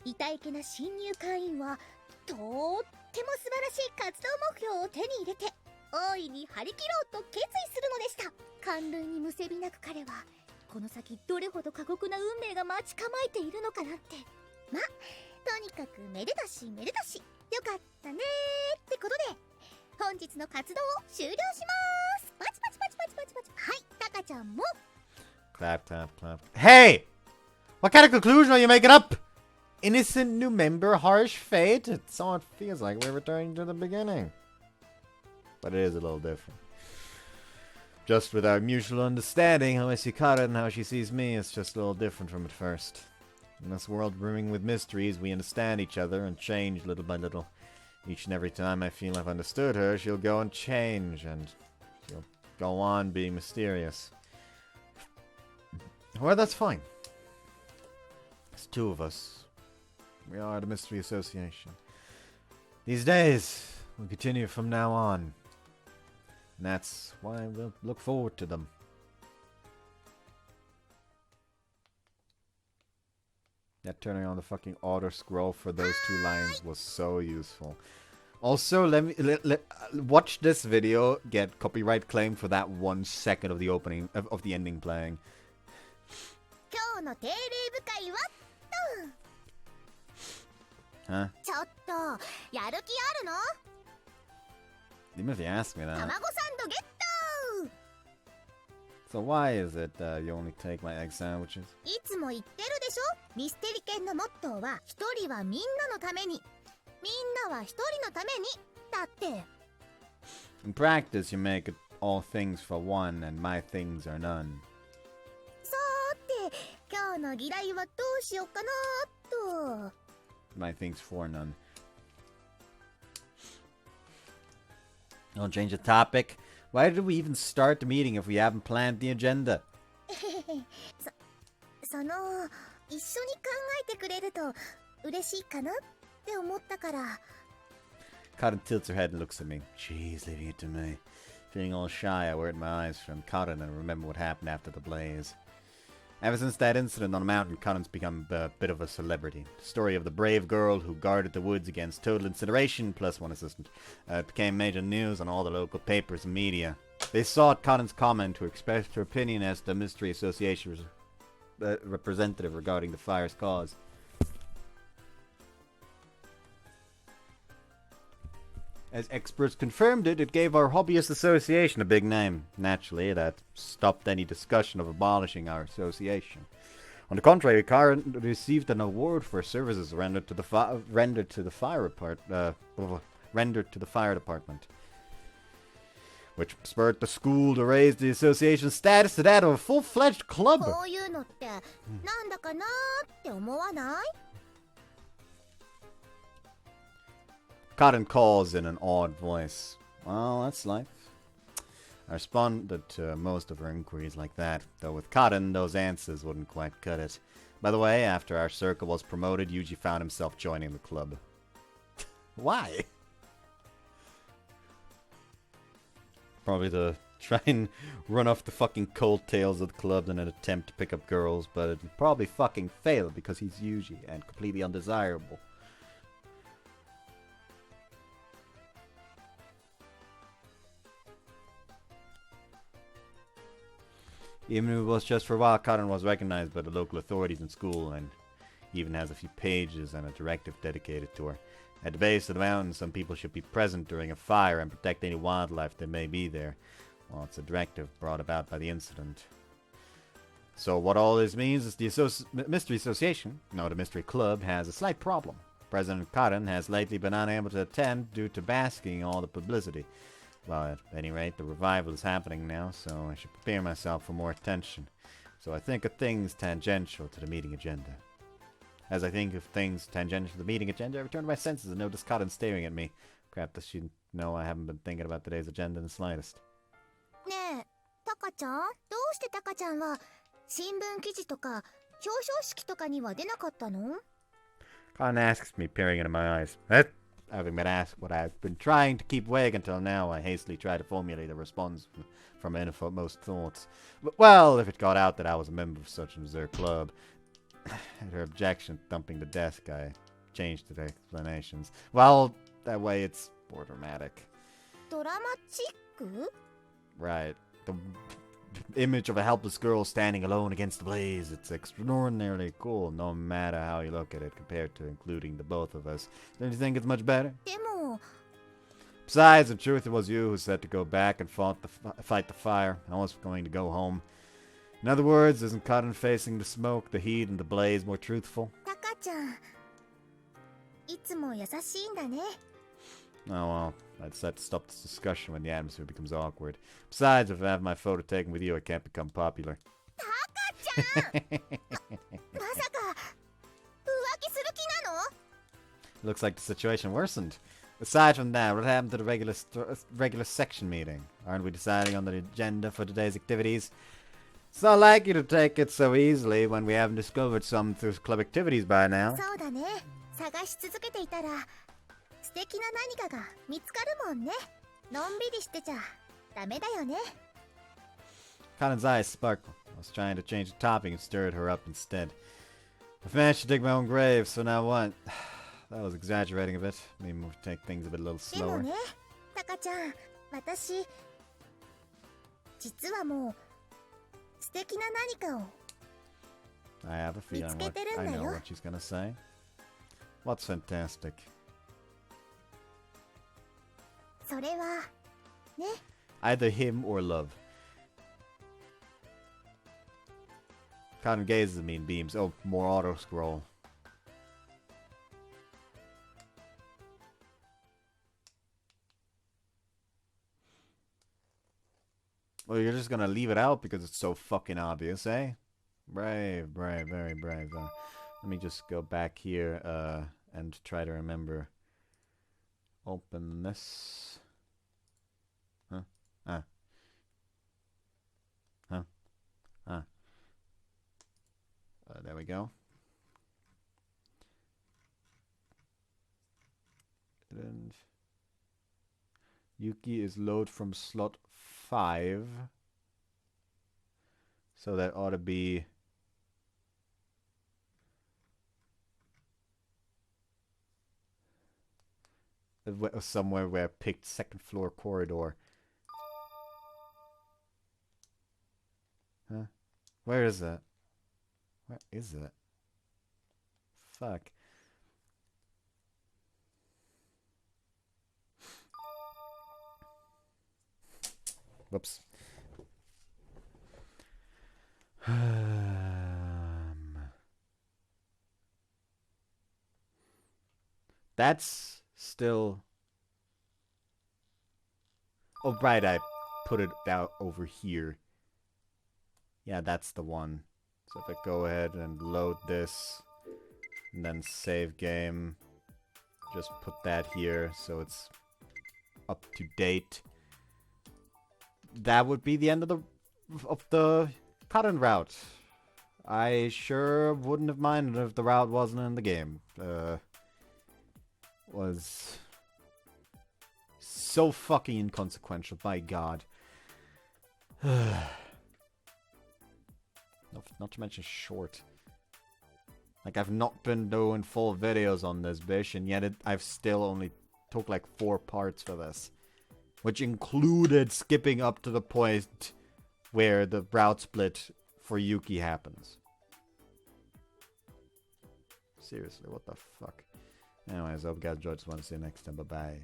痛いけな新入会員はとっても素晴らしい活動目標を手に入れて大いに張り切ろうと決意するのでした。感類にむせび泣く彼はこの先どれほど過酷な運命が待ち構えているのかなんて。ま、とにかくめでたしめでたしよかったねってことで本日の活動を終了します。パチパチパチパチパチパチ。はい、タカちゃんも Clap, clap, clap. Hey! What kind of conclusion are you making up? Innocent new member, harsh fate? It's all it feels like we're returning to the beginning. But it is a little different. Just with our mutual understanding, how I see Kara and how she sees me, it's just a little different from at first. In this world brimming with mysteries, we understand each other and change little by little. Each and every time I feel I've understood her, she'll go and change, and she'll go on being mysterious. Well, that's fine. There's two of us. We are the Mystery Association. These days will continue from now on. And that's why we'll look forward to them. That turning on the fucking auto scroll for those two lines was so useful. Also, watch this video get copyright claimed for that 1 second of the opening of the ending playing. 今日の定例部会は Huh? ちょっとやる気あるの？ Even if you ask me 卵 that. サンドゲット！ So why is it you only take my egg sandwiches? いつも言ってるでしょ？ミステリ犬のモットーは一人はみんなのために、みんなは一人のためにだって。 In practice, you make it all things for one, and my things are none. さーて、今日の議題はどうしようかなーと。 My things for none. Don't change the topic. Why did we even start the meeting if we haven't planned the agenda? その一緒に考えてくれると嬉しいかなって思ったから。 Karin tilts her head and looks at me. She's leaving it to me. Feeling all shy, I avert my eyes from Karin and remember what happened after the blaze. Ever since that incident on the mountain, Karin's become a bit of a celebrity. The story of the brave girl who guarded the woods against total incineration, plus one assistant. It became major news on all the local papers and media. They sought Karin's comment to express her opinion as the Mystery Association representative regarding the fire's cause. As experts confirmed it, it gave our hobbyist association a big name. Naturally, that stopped any discussion of abolishing our association. On the contrary, Karin received an award for services rendered to the fire department, which spurred the school to raise the association's status to that of a full-fledged club. こういうのってなんだかなーって思わない？ Karin calls in an odd voice. Well, that's life. I responded to most of her inquiries like that, though with Karin, those answers wouldn't quite cut it. By the way, after our circle was promoted, Yuji found himself joining the club. Why? Probably to try and run off the fucking coattails of the club in an attempt to pick up girls, but it would probably fucking fail because he's Yuji and completely undesirable. Even if it was just for a while, Karin was recognized by the local authorities in school and even has a few pages and a directive dedicated to her. At the base of the mountain, some people should be present during a fire and protect any wildlife that may be there. Well, it's a directive brought about by the incident. So what all this means is the Mystery Association, no, the Mystery Club, has a slight problem. President Karin has lately been unable to attend due to basking in all the publicity. Well, at any rate, the revival is happening now, so I should prepare myself for more attention. So I think of things tangential to the meeting agenda. As I think of things tangential to the meeting agenda, I return to my senses and notice Karin staring at me. Crap, does she know I haven't been thinking about today's agenda in the slightest? ねえ、タカちゃん？どうしてタカちゃんは新聞記事とか表彰式とかには出なかったの？ Karin asks me, peering into my eyes. Having been asked what I've been trying to keep vague until now, I hastily try to formulate a response from my innermost thoughts. But, well, if it got out that I was a member of such and their club, at her objection thumping the desk, I changed the explanations. Well, that way it's more dramatic. ドラマチック？ Right. The image of a helpless girl standing alone against the blaze. It's extraordinarily cool, no matter how you look at it, compared to including the both of us. Don't you think it's much better? でも Besides, in truth, it was you who said to go back and fight the fire. I was going to go home. In other words, isn't Karin facing the smoke, the heat, and the blaze more truthful? タカちゃん、いつも優しいんだね。 Oh well, I decided to stop this discussion when the atmosphere becomes awkward. Besides, if I have my photo taken with you, I can't become popular. タカちゃんまさか浮気する気なの？ Looks like the situation worsened. Aside from that, what happened to the regular section meeting? Aren't we deciding on the agenda for today's activities? It's not like you to take it so easily when we haven't discovered some through club activities by now. そうだね。探し続けていたら素敵な何かが見つかるもんね。のんびりしてちゃダメだよね。 Karin's eyes sparkled. I was trying to change the topic and stirred her up instead. I've managed to dig my own grave, so now what? That was exaggerating a bit. Maybe we'll take things a little でも slower. ね、タカちゃん、私実はもう素敵な何かを I have a feeling I know what she's gonna say. What's fantastic? それはね。 Either him or love. Karin gazes at me and beams. Oh, more auto-scroll. Well, you're just gonna leave it out because it's so fucking obvious, eh? Brave, brave, very brave. Let me just go back here and try to remember. Open this. Huh? Ah. Huh? Ah. There we go. And Yuki is load from slot 5. So that ought to be somewhere where I picked second floor corridor. Huh? Where is that? Where is it? Fuck. Whoops. That's still... Oh, right, I put it out over here. Yeah, that's the one. So if I go ahead and load this, and then save game, just put that here so it's up to date. That would be the end of the Karin-Route. I sure wouldn't have minded if the route wasn't in the game. Was so fucking inconsequential, by God. Not to mention short. Like, I've not been doing full videos on this bitch, and yet I've still only took like 4 parts for this. Which included skipping up to the point where the route split for Yuki happens. Seriously, what the fuck? Anyways, I hope you guys enjoyed this one. See you next time. Bye-bye.